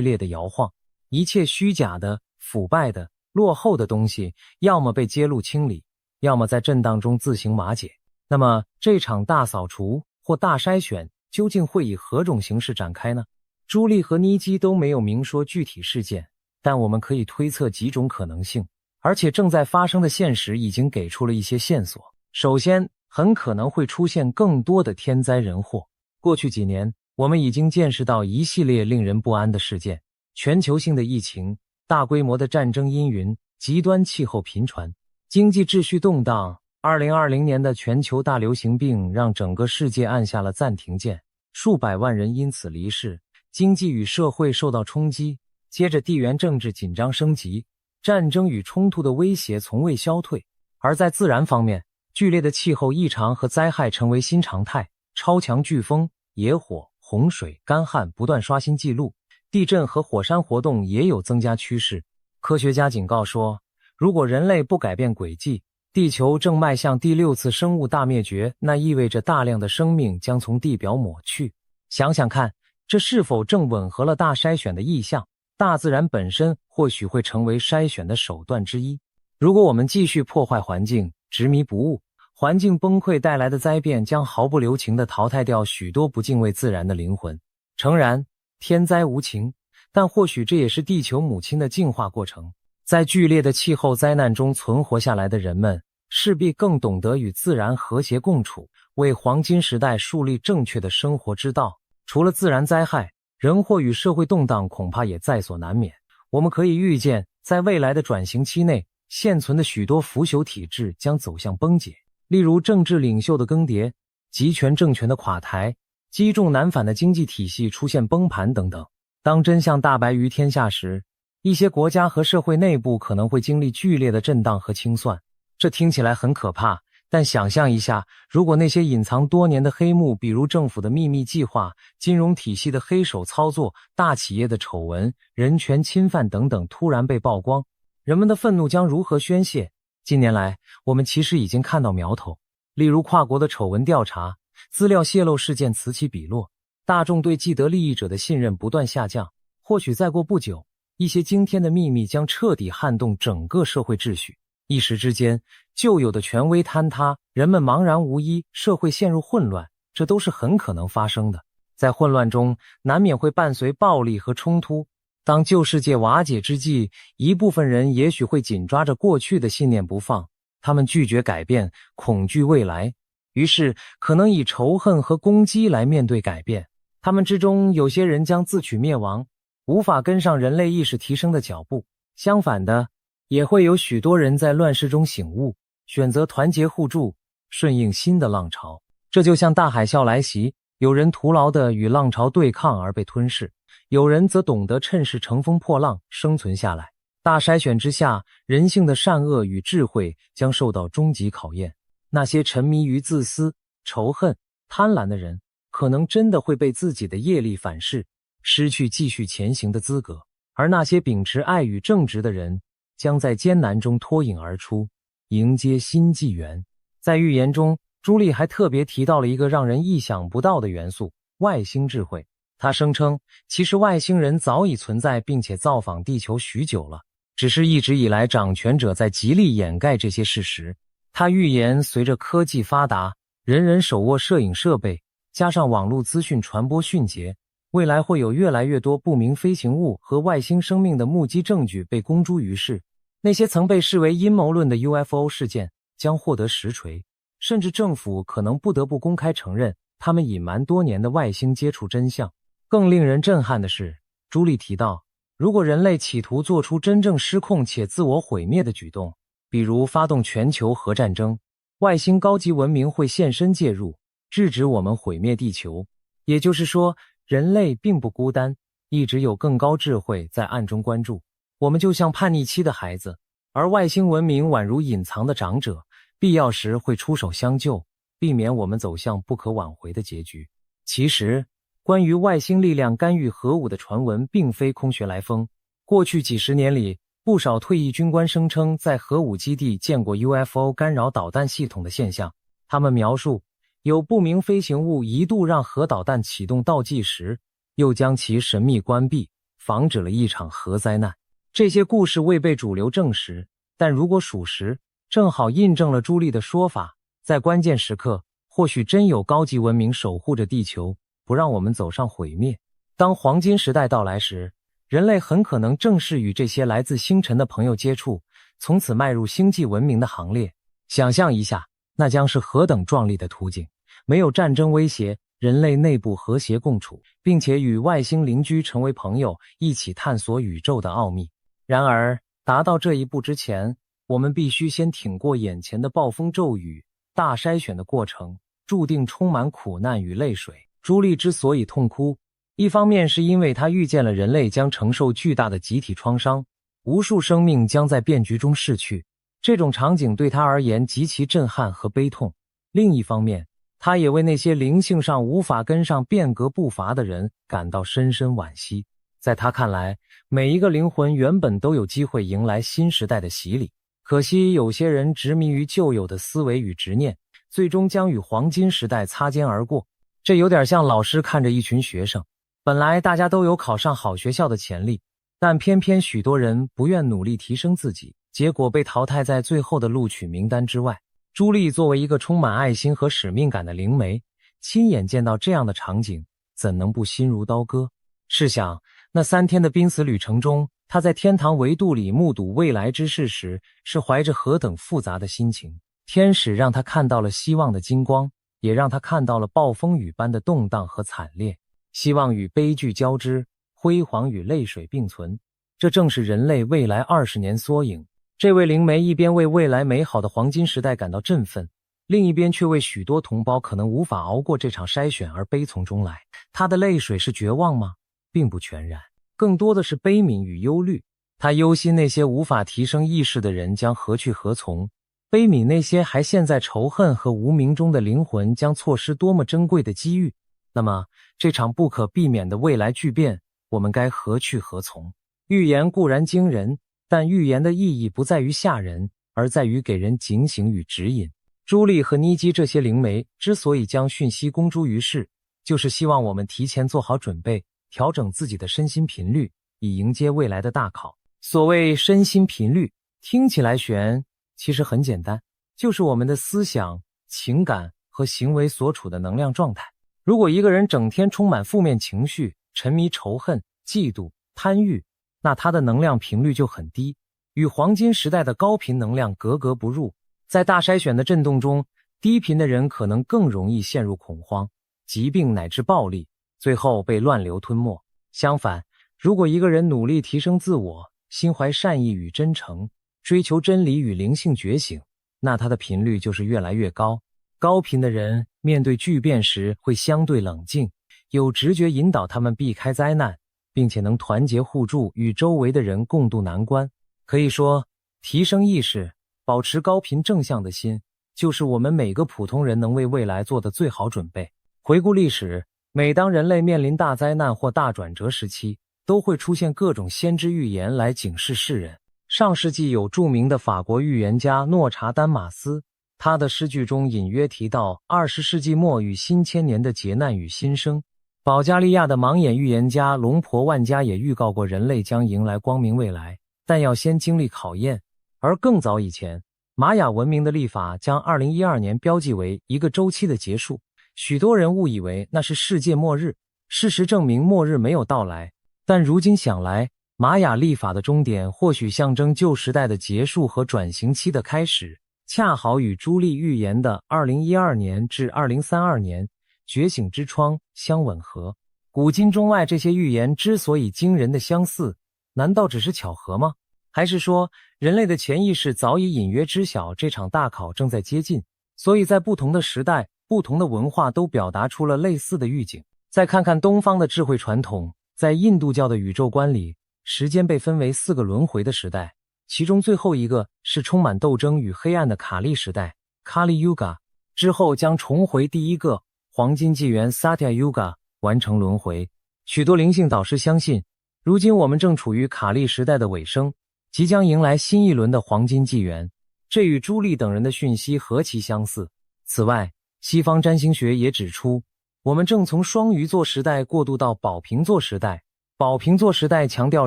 烈的摇晃，一切虚假的、腐败的、落后的东西，要么被揭露清理，要么在震荡中自行瓦解。那么，这场大扫除或大筛选究竟会以何种形式展开呢？朱莉和尼基都没有明说具体事件，但我们可以推测几种可能性，而且正在发生的现实已经给出了一些线索。首先，很可能会出现更多的天灾人祸。过去几年，我们已经见识到一系列令人不安的事件，全球性的疫情、大规模的战争阴云、极端气候频传、经济秩序动荡。2020年的全球大流行病让整个世界按下了暂停键，数百万人因此离世，经济与社会受到冲击。接着地缘政治紧张升级，战争与冲突的威胁从未消退。而在自然方面，剧烈的气候异常和灾害成为新常态，超强飓风、野火、洪水、干旱不断刷新纪录，地震和火山活动也有增加趋势。科学家警告说，如果人类不改变轨迹，地球正迈向第6次生物大灭绝，那意味着大量的生命将从地表抹去。想想看，这是否正吻合了大筛选的意象？大自然本身或许会成为筛选的手段之一。如果我们继续破坏环境，执迷不悟，环境崩溃带来的灾变将毫不留情地淘汰掉许多不敬畏自然的灵魂。诚然，天灾无情，但或许这也是地球母亲的进化过程。在剧烈的气候灾难中存活下来的人们，势必更懂得与自然和谐共处，为黄金时代树立正确的生活之道。除了自然灾害，人祸与社会动荡恐怕也在所难免。我们可以预见，在未来的转型期内，现存的许多腐朽体制将走向崩解，例如政治领袖的更迭、集权政权的垮台、积重难返的经济体系出现崩盘等等。当真相大白于天下时，一些国家和社会内部可能会经历剧烈的震荡和清算。这听起来很可怕，但想象一下，如果那些隐藏多年的黑幕，比如政府的秘密计划、金融体系的黑手操作、大企业的丑闻、人权侵犯等等突然被曝光，人们的愤怒将如何宣泄？近年来，我们其实已经看到苗头，例如跨国的丑闻调查、资料泄露事件此起彼落，大众对既得利益者的信任不断下降。或许再过不久，一些惊天的秘密将彻底撼动整个社会秩序。一时之间，旧有的权威坍塌，人们茫然无依，社会陷入混乱，这都是很可能发生的。在混乱中，难免会伴随暴力和冲突。当旧世界瓦解之际，一部分人也许会紧抓着过去的信念不放，他们拒绝改变，恐惧未来，于是可能以仇恨和攻击来面对改变。他们之中有些人将自取灭亡，无法跟上人类意识提升的脚步。相反的，也会有许多人在乱世中醒悟，选择团结互助，顺应新的浪潮。这就像大海啸来袭，有人徒劳地与浪潮对抗而被吞噬，有人则懂得趁势乘风破浪生存下来。大筛选之下，人性的善恶与智慧将受到终极考验。那些沉迷于自私、仇恨、贪婪的人，可能真的会被自己的业力反噬，失去继续前行的资格。而那些秉持爱与正直的人，将在艰难中脱颖而出，迎接新纪元。在预言中，朱莉还特别提到了一个让人意想不到的元素——外星智慧。她声称，其实外星人早已存在并且造访地球许久了，只是一直以来掌权者在极力掩盖这些事实。她预言，随着科技发达，人人手握摄影设备，加上网络资讯传播迅捷，未来会有越来越多不明飞行物和外星生命的目击证据被公诸于世。那些曾被视为阴谋论的 UFO 事件将获得实锤，甚至政府可能不得不公开承认他们隐瞒多年的外星接触真相。更令人震撼的是，朱莉提到，如果人类企图做出真正失控且自我毁灭的举动，比如发动全球核战争，外星高级文明会现身介入，制止我们毁灭地球。也就是说，人类并不孤单，一直有更高智慧在暗中关注。我们就像叛逆期的孩子，而外星文明宛如隐藏的长者，必要时会出手相救，避免我们走向不可挽回的结局。其实，关于外星力量干预核武的传闻并非空穴来风。过去几十年里，不少退役军官声称在核武基地见过 UFO 干扰导弹系统的现象。他们描述，有不明飞行物一度让核导弹启动倒计时，又将其神秘关闭，防止了一场核灾难。这些故事未被主流证实，但如果属实，正好印证了朱莉的说法，在关键时刻，或许真有高级文明守护着地球，不让我们走上毁灭。当黄金时代到来时，人类很可能正式与这些来自星辰的朋友接触，从此迈入星际文明的行列。想象一下，那将是何等壮丽的图景！没有战争威胁，人类内部和谐共处，并且与外星邻居成为朋友，一起探索宇宙的奥秘。然而，达到这一步之前，我们必须先挺过眼前的暴风骤雨。大筛选的过程注定充满苦难与泪水。朱莉之所以痛哭，一方面是因为她预见了人类将承受巨大的集体创伤，无数生命将在变局中逝去，这种场景对她而言极其震撼和悲痛。另一方面，她也为那些灵性上无法跟上变革步伐的人感到深深惋惜。在她看来，每一个灵魂原本都有机会迎来新时代的洗礼，可惜有些人执迷于旧有的思维与执念，最终将与黄金时代擦肩而过。这有点像老师看着一群学生，本来大家都有考上好学校的潜力，但偏偏许多人不愿努力提升自己，结果被淘汰在最后的录取名单之外。朱莉作为一个充满爱心和使命感的灵媒，亲眼见到这样的场景，怎能不心如刀割？试想，那3天的濒死旅程中，他在天堂维度里目睹未来之事时，是怀着何等复杂的心情。天使让他看到了希望的金光，也让他看到了暴风雨般的动荡和惨烈。希望与悲剧交织，辉煌与泪水并存，这正是人类未来20年缩影。这位灵媒一边为未来美好的黄金时代感到振奋，另一边却为许多同胞可能无法熬过这场筛选而悲从中来。他的泪水是绝望吗？并不全然，更多的是悲悯与忧虑。他忧心那些无法提升意识的人将何去何从，悲悯那些还陷在仇恨和无明中的灵魂将错失多么珍贵的机遇。那么，这场不可避免的未来巨变，我们该何去何从？预言固然惊人，但预言的意义不在于吓人，而在于给人警醒与指引。朱莉和妮基这些灵媒之所以将讯息公诸于世，就是希望我们提前做好准备，调整自己的身心频率，以迎接未来的大考。所谓身心频率，听起来悬，其实很简单，就是我们的思想、情感和行为所处的能量状态。如果一个人整天充满负面情绪，沉迷仇恨、嫉妒、贪欲，那他的能量频率就很低，与黄金时代的高频能量格格不入。在大筛选的震动中，低频的人可能更容易陷入恐慌、疾病乃至暴力，最后被乱流吞没。相反，如果一个人努力提升自我，心怀善意与真诚，追求真理与灵性觉醒，那他的频率就是越来越高，高频的人面对巨变时会相对冷静，有直觉引导他们避开灾难，并且能团结互助，与周围的人共度难关。可以说，提升意识，保持高频正向的心，就是我们每个普通人能为未来做的最好准备。回顾历史，每当人类面临大灾难或大转折时期，都会出现各种先知预言来警示世人。上世纪有著名的法国预言家诺查丹马斯，他的诗句中隐约提到20世纪末与新千年的劫难与新生。保加利亚的盲眼预言家龙婆万加也预告过人类将迎来光明未来，但要先经历考验。而更早以前，玛雅文明的历法将2012年标记为一个周期的结束，许多人误以为那是世界末日。事实证明末日没有到来，但如今想来，玛雅历法的终点或许象征旧时代的结束和转型期的开始，恰好与朱莉预言的2012年至2032年觉醒之窗相吻合。古今中外这些预言之所以惊人的相似，难道只是巧合吗？还是说人类的潜意识早已隐约知晓这场大考正在接近，所以在不同的时代、不同的文化都表达出了类似的预警？再看看东方的智慧传统，在印度教的宇宙观里，时间被分为4个轮回的时代，其中最后一个是充满斗争与黑暗的卡利时代 Kali Yuga， 之后将重回第一个黄金纪元 Satya Yuga， 完成轮回。许多灵性导师相信，如今我们正处于卡利时代的尾声，即将迎来新一轮的黄金纪元，这与朱莉等人的讯息何其相似。此外，西方占星学也指出，我们正从双鱼座时代过渡到宝瓶座时代。宝瓶座时代强调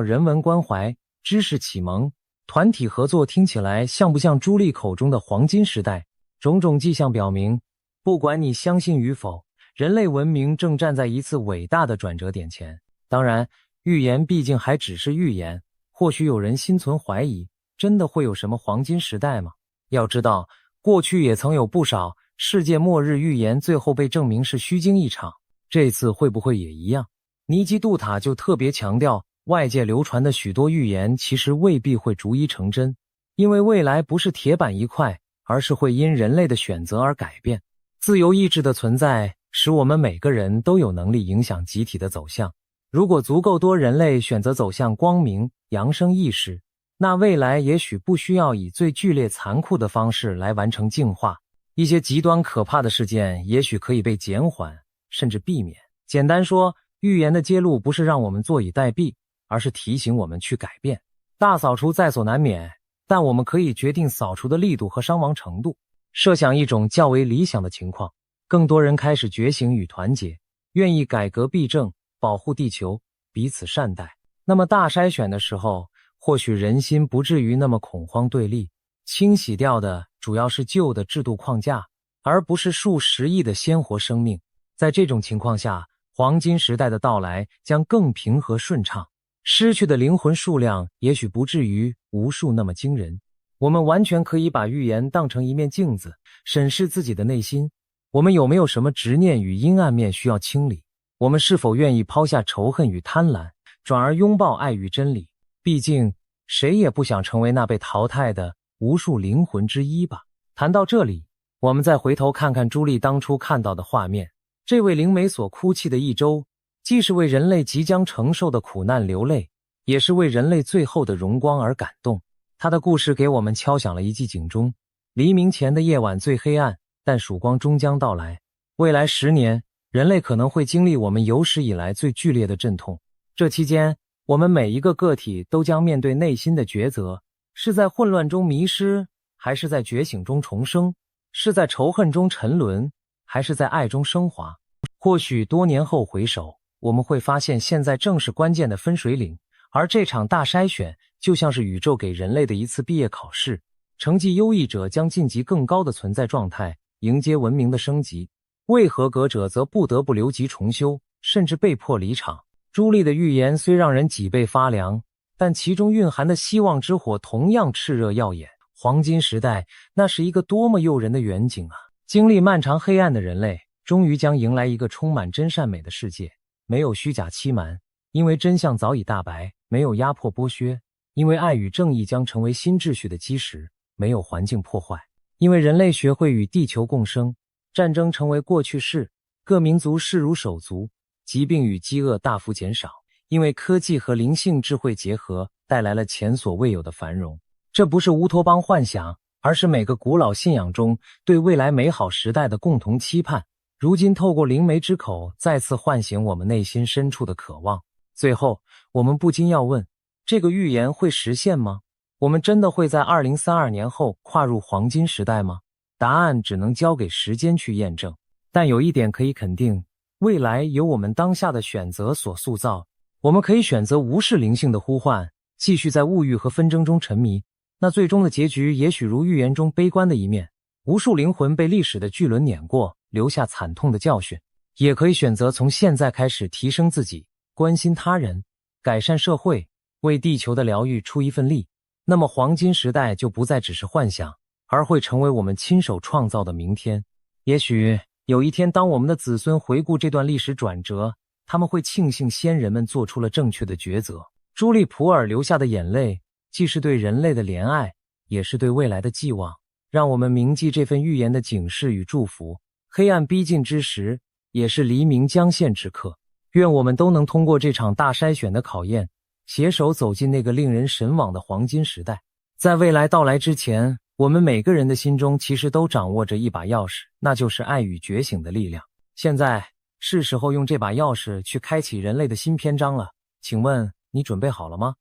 人文关怀、知识启蒙、团体合作，听起来像不像朱莉口中的黄金时代？种种迹象表明，不管你相信与否，人类文明正站在一次伟大的转折点前。当然，预言毕竟还只是预言，或许有人心存怀疑，真的会有什么黄金时代吗？要知道，过去也曾有不少世界末日预言最后被证明是虚惊一场，这次会不会也一样？尼基杜塔就特别强调，外界流传的许多预言其实未必会逐一成真，因为未来不是铁板一块，而是会因人类的选择而改变。自由意志的存在使我们每个人都有能力影响集体的走向。如果足够多人类选择走向光明、扬升意识，那未来也许不需要以最剧烈残酷的方式来完成净化，一些极端可怕的事件也许可以被减缓，甚至避免。简单说，预言的揭露不是让我们坐以待毙，而是提醒我们去改变。大扫除在所难免，但我们可以决定扫除的力度和伤亡程度。设想一种较为理想的情况，更多人开始觉醒与团结，愿意改革弊政，保护地球，彼此善待。那么大筛选的时候，或许人心不至于那么恐慌对立，清洗掉的主要是旧的制度框架，而不是数十亿的鲜活生命。在这种情况下，黄金时代的到来将更平和顺畅，失去的灵魂数量也许不至于无数那么惊人。我们完全可以把预言当成一面镜子，审视自己的内心，我们有没有什么执念与阴暗面需要清理？我们是否愿意抛下仇恨与贪婪，转而拥抱爱与真理？毕竟，谁也不想成为那被淘汰的无数灵魂之一吧。谈到这里，我们再回头看看朱莉当初看到的画面。这位灵媒所哭泣的一周，既是为人类即将承受的苦难流泪，也是为人类最后的荣光而感动。他的故事给我们敲响了一记警钟：黎明前的夜晚最黑暗，但曙光终将到来。未来10年，人类可能会经历我们有史以来最剧烈的阵痛。这期间，我们每一个个体都将面对内心的抉择：是在混乱中迷失，还是在觉醒中重生？是在仇恨中沉沦，还是在爱中升华？或许多年后回首，我们会发现现在正是关键的分水岭，而这场大筛选就像是宇宙给人类的一次毕业考试，成绩优异者将晋级更高的存在状态，迎接文明的升级；未合格者则不得不留级重修，甚至被迫离场。朱莉的预言虽让人脊背发凉，但其中蕴含的希望之火同样炽热耀眼。黄金时代，那是一个多么诱人的远景啊！经历漫长黑暗的人类，终于将迎来一个充满真善美的世界，没有虚假欺瞒，因为真相早已大白；没有压迫剥削，因为爱与正义将成为新秩序的基石；没有环境破坏，因为人类学会与地球共生。战争成为过去式，各民族势如手足，疾病与饥饿大幅减少，因为科技和灵性智慧结合，带来了前所未有的繁荣。这不是乌托邦幻想，而是每个古老信仰中对未来美好时代的共同期盼，如今透过灵媒之口再次唤醒我们内心深处的渴望。最后，我们不禁要问，这个预言会实现吗？我们真的会在2032年后跨入黄金时代吗？答案只能交给时间去验证。但有一点可以肯定，未来由我们当下的选择所塑造。我们可以选择无视灵性的呼唤，继续在物欲和纷争中沉迷，那最终的结局也许如预言中悲观的一面，无数灵魂被历史的巨轮碾过，留下惨痛的教训。也可以选择从现在开始提升自己，关心他人，改善社会，为地球的疗愈出一份力。那么黄金时代就不再只是幻想，而会成为我们亲手创造的明天。也许有一天，当我们的子孙回顾这段历史转折，他们会庆幸先人们做出了正确的抉择。朱利普尔流下的眼泪，既是对人类的怜爱，也是对未来的寄望。让我们铭记这份预言的警示与祝福。黑暗逼近之时，也是黎明将现之刻。愿我们都能通过这场大筛选的考验，携手走进那个令人神往的黄金时代。在未来到来之前，我们每个人的心中其实都掌握着一把钥匙，那就是爱与觉醒的力量。现在是时候用这把钥匙去开启人类的新篇章了。请问你准备好了吗？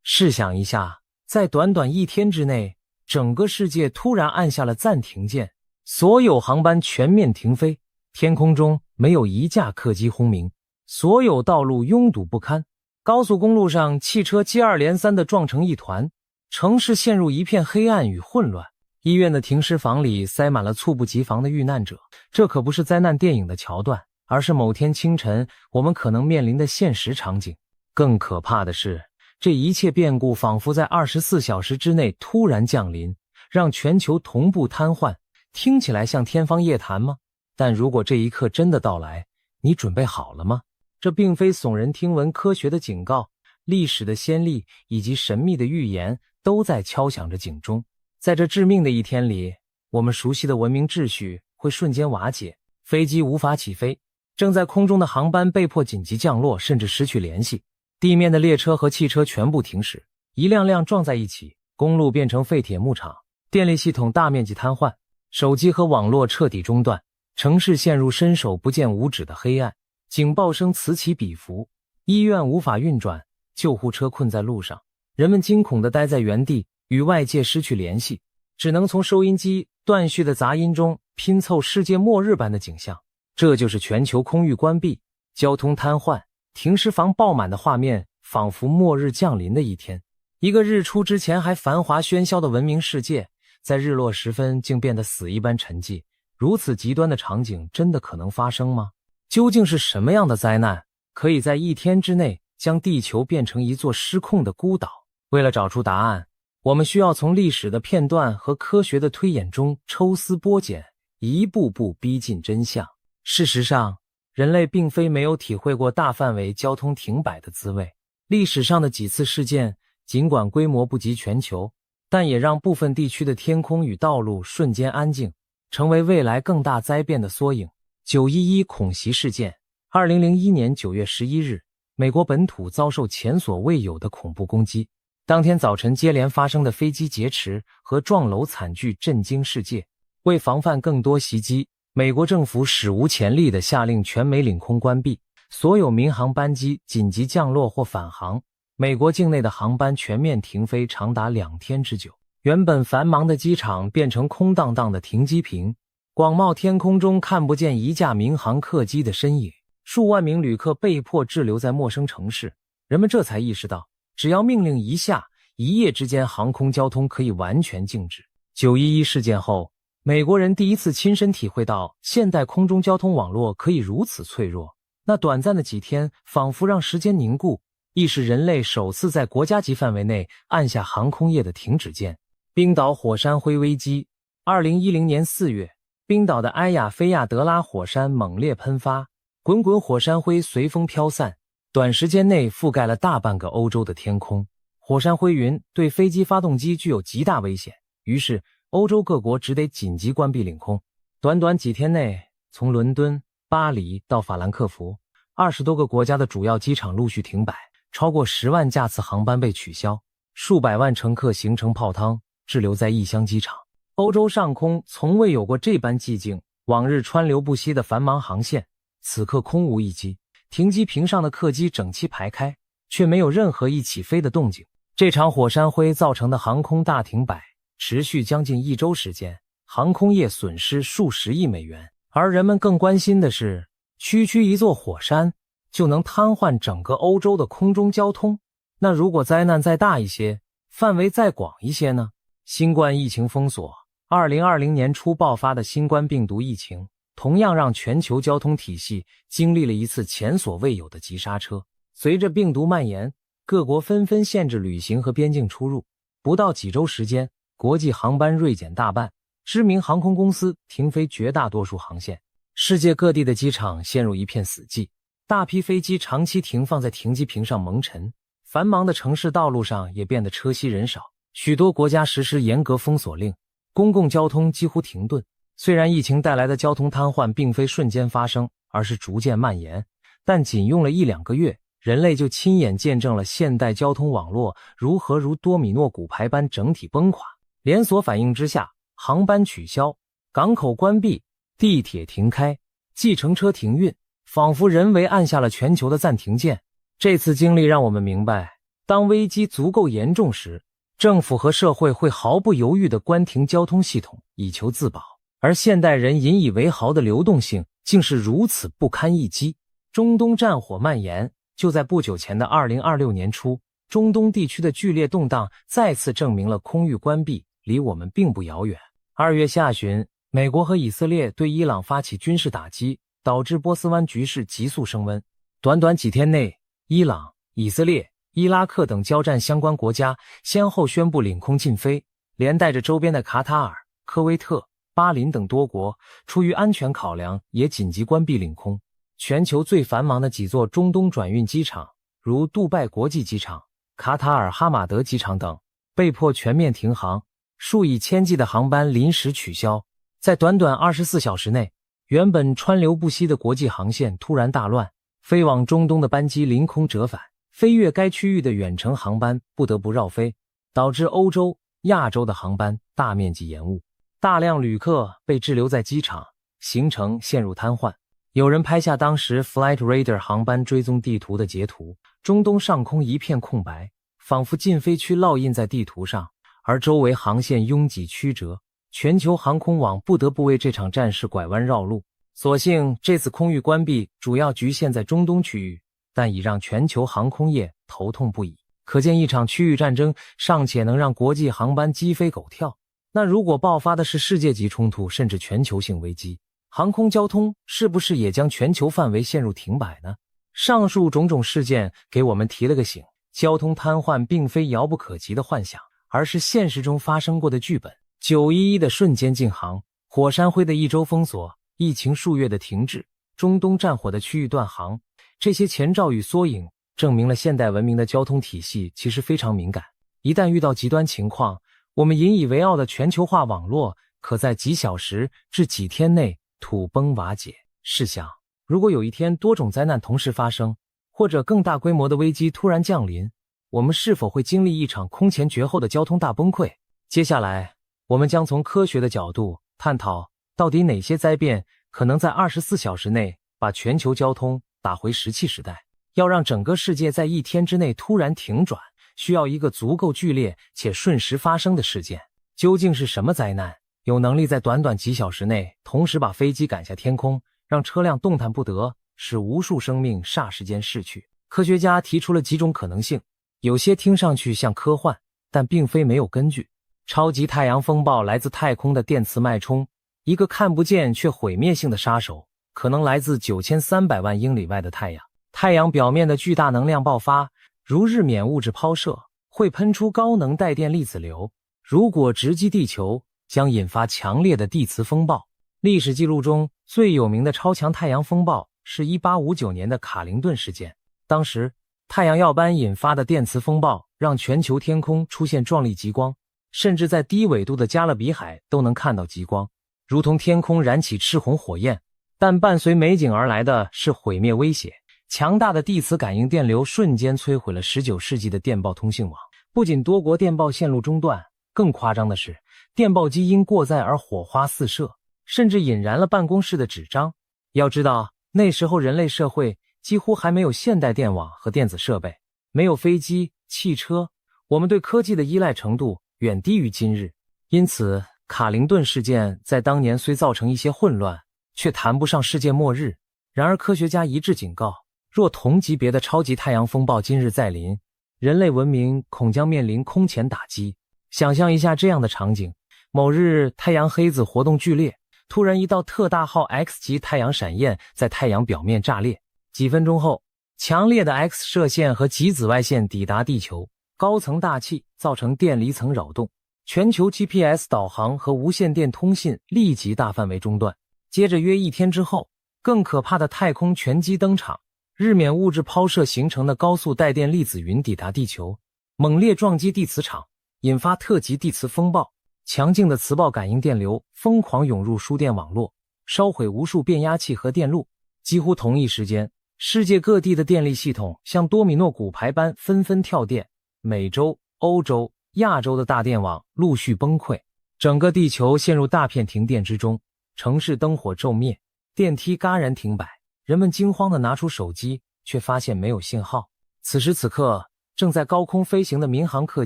试想一下，在短短一天之内，整个世界突然按下了暂停键，所有航班全面停飞，天空中没有一架客机轰鸣，所有道路拥堵不堪，高速公路上汽车接二连三地撞成一团，城市陷入一片黑暗与混乱，医院的停尸房里塞满了猝不及防的遇难者。这可不是灾难电影的桥段，而是某天清晨我们可能面临的现实场景。更可怕的是，这一切变故仿佛在24小时之内突然降临，让全球同步瘫痪。听起来像天方夜谭吗？但如果这一刻真的到来，你准备好了吗？这并非耸人听闻科学的警告，历史的先例以及神秘的预言都在敲响着警钟。在这致命的一天里，我们熟悉的文明秩序会瞬间瓦解，飞机无法起飞，正在空中的航班被迫紧急降落，甚至失去联系，地面的列车和汽车全部停驶，一辆辆撞在一起，公路变成废铁牧场，电力系统大面积瘫痪，手机和网络彻底中断，城市陷入伸手不见五指的黑暗，警报声此起彼伏，医院无法运转，救护车困在路上，人们惊恐地待在原地，与外界失去联系，只能从收音机断续的杂音中拼凑世界末日般的景象。这就是全球空域关闭，交通瘫痪，停尸房爆满的画面，仿佛末日降临的一天。一个日出之前还繁华喧嚣的文明世界，在日落时分竟变得死一般沉寂。如此极端的场景真的可能发生吗？究竟是什么样的灾难，可以在一天之内将地球变成一座失控的孤岛？为了找出答案，我们需要从历史的片段和科学的推演中抽丝剥茧，一步步逼近真相。事实上，人类并非没有体会过大范围交通停摆的滋味。历史上的几次事件，尽管规模不及全球，但也让部分地区的天空与道路瞬间安静，成为未来更大灾变的缩影。911恐袭事件，2001年9月11日，美国本土遭受前所未有的恐怖攻击。当天早晨接连发生的飞机劫持和撞楼惨剧震惊世界。为防范更多袭击，美国政府史无前例地下令全美领空关闭，所有民航班机紧急降落或返航，美国境内的航班全面停飞长达2天之久。原本繁忙的机场变成空荡荡的停机坪，广袤天空中看不见一架民航客机的身影，数万名旅客被迫滞留在陌生城市。人们这才意识到，只要命令一下，一夜之间航空交通可以完全静止。911事件后，美国人第一次亲身体会到现代空中交通网络可以如此脆弱。那短暂的几天仿佛让时间凝固，亦是人类首次在国家级范围内按下航空业的停止键。冰岛火山灰危机2010年4月，冰岛的埃亚菲亚德拉火山猛烈喷发，滚滚火山灰随风飘散，短时间内覆盖了大半个欧洲的天空。火山灰云对飞机发动机具有极大危险，于是欧洲各国只得紧急关闭领空。短短几天内，从伦敦、巴黎到法兰克福，20多个国家的主要机场陆续停摆，超过10万架次航班被取消，数百万乘客行程泡汤，滞留在异乡机场。欧洲上空从未有过这般寂静，往日川流不息的繁忙航线，此刻空无一机，停机坪上的客机整齐排开，却没有任何一起飞的动静。这场火山灰造成的航空大停摆持续将近1周时间，航空业损失数十亿美元。而人们更关心的是，区区一座火山就能瘫痪整个欧洲的空中交通，那如果灾难再大一些，范围再广一些呢？新冠疫情封锁，2020年初爆发的新冠病毒疫情同样让全球交通体系经历了一次前所未有的急刹车。随着病毒蔓延，各国纷纷限制旅行和边境出入，不到几周时间，国际航班锐减大半，知名航空公司停飞绝大多数航线，世界各地的机场陷入一片死寂，大批飞机长期停放在停机坪上蒙尘，繁忙的城市道路上也变得车稀人少，许多国家实施严格封锁令，公共交通几乎停顿。虽然疫情带来的交通瘫痪并非瞬间发生，而是逐渐蔓延，但仅用了1-2个月，人类就亲眼见证了现代交通网络如何如多米诺骨牌般整体崩垮。连锁反应之下，航班取消，港口关闭，地铁停开，计程车停运，仿佛人为按下了全球的暂停键。这次经历让我们明白，当危机足够严重时，政府和社会会毫不犹豫地关停交通系统，以求自保。而现代人引以为豪的流动性竟是如此不堪一击。中东战火蔓延，就在不久前的2026年初，中东地区的剧烈动荡再次证明了空域关闭离我们并不遥远。2月下旬，美国和以色列对伊朗发起军事打击，导致波斯湾局势急速升温。短短几天内，伊朗、以色列、伊拉克等交战相关国家先后宣布领空禁飞，连带着周边的卡塔尔、科威特、巴林等多国出于安全考量也紧急关闭领空。全球最繁忙的几座中东转运机场，如杜拜国际机场、卡塔尔哈马德机场等，被迫全面停航，数以千计的航班临时取消。在短短24小时内，原本川流不息的国际航线突然大乱，飞往中东的班机凌空折返，飞越该区域的远程航班不得不绕飞，导致欧洲、亚洲的航班大面积延误，大量旅客被滞留在机场，行程陷入瘫痪。有人拍下当时 Flight Radar 航班追踪地图的截图，中东上空一片空白，仿佛禁飞区烙印在地图上，而周围航线拥挤曲折，全球航空网不得不为这场战事拐弯绕路。所幸这次空域关闭主要局限在中东区域，但已让全球航空业头痛不已。可见一场区域战争尚且能让国际航班鸡飞狗跳，那如果爆发的是世界级冲突，甚至全球性危机，航空交通是不是也将全球范围陷入停摆呢？上述种种事件给我们提了个醒，交通瘫痪并非遥不可及的幻想，而是现实中发生过的剧本。911的瞬间禁航，火山灰的1周封锁，疫情数月的停滞，中东战火的区域断航，这些前兆与缩影证明了现代文明的交通体系其实非常敏感。一旦遇到极端情况，我们引以为傲的全球化网络可在几小时至几天内土崩瓦解。试想，如果有一天多种灾难同时发生，或者更大规模的危机突然降临，我们是否会经历一场空前绝后的交通大崩溃？接下来，我们将从科学的角度探讨，到底哪些灾变可能在24小时内把全球交通打回石器时代。要让整个世界在1天之内突然停转，需要一个足够剧烈且瞬时发生的事件。究竟是什么灾难有能力在短短几小时内同时把飞机赶下天空，让车辆动弹不得，使无数生命霎时间逝去？科学家提出了几种可能性，有些听上去像科幻，但并非没有根据。超级太阳风暴来自太空的电磁脉冲，一个看不见却毁灭性的杀手，可能来自9300万英里外的太阳。太阳表面的巨大能量爆发，如日冕物质抛射，会喷出高能带电粒子流，如果直击地球，将引发强烈的地磁风暴。历史记录中最有名的超强太阳风暴是1859年的卡灵顿事件。当时太阳耀斑引发的电磁风暴让全球天空出现壮丽极光，甚至在低纬度的加勒比海都能看到极光，如同天空燃起赤红火焰。但伴随美景而来的是毁灭威胁。强大的地磁感应电流瞬间摧毁了19世纪的电报通信网，不仅多国电报线路中断，更夸张的是，电报机因过载而火花四射，甚至引燃了办公室的纸张。要知道，那时候人类社会几乎还没有现代电网和电子设备，没有飞机、汽车，我们对科技的依赖程度远低于今日。因此，卡林顿事件在当年虽造成一些混乱，却谈不上世界末日。然而科学家一致警告，若同级别的超级太阳风暴今日再临，人类文明恐将面临空前打击。想象一下这样的场景，某日太阳黑子活动剧烈，突然一道特大号 X 级太阳闪焰在太阳表面炸裂，几分钟后，强烈的 X 射线和极紫外线抵达地球，高层大气造成电离层扰动，全球 GPS 导航和无线电通信立即大范围中断。接着约1天之后，更可怕的太空全击登场，日冕物质抛射形成的高速带电粒子云抵达地球，猛烈撞击地磁场，引发特级地磁风暴。强劲的磁暴感应电流疯狂涌入输电网络，烧毁无数变压器和电路。几乎同一时间，世界各地的电力系统像多米诺骨牌般纷纷跳电，美洲、欧洲、亚洲的大电网陆续崩溃，整个地球陷入大片停电之中，城市灯火骤灭，电梯戛然停摆，人们惊慌地拿出手机，却发现没有信号。此时此刻，正在高空飞行的民航客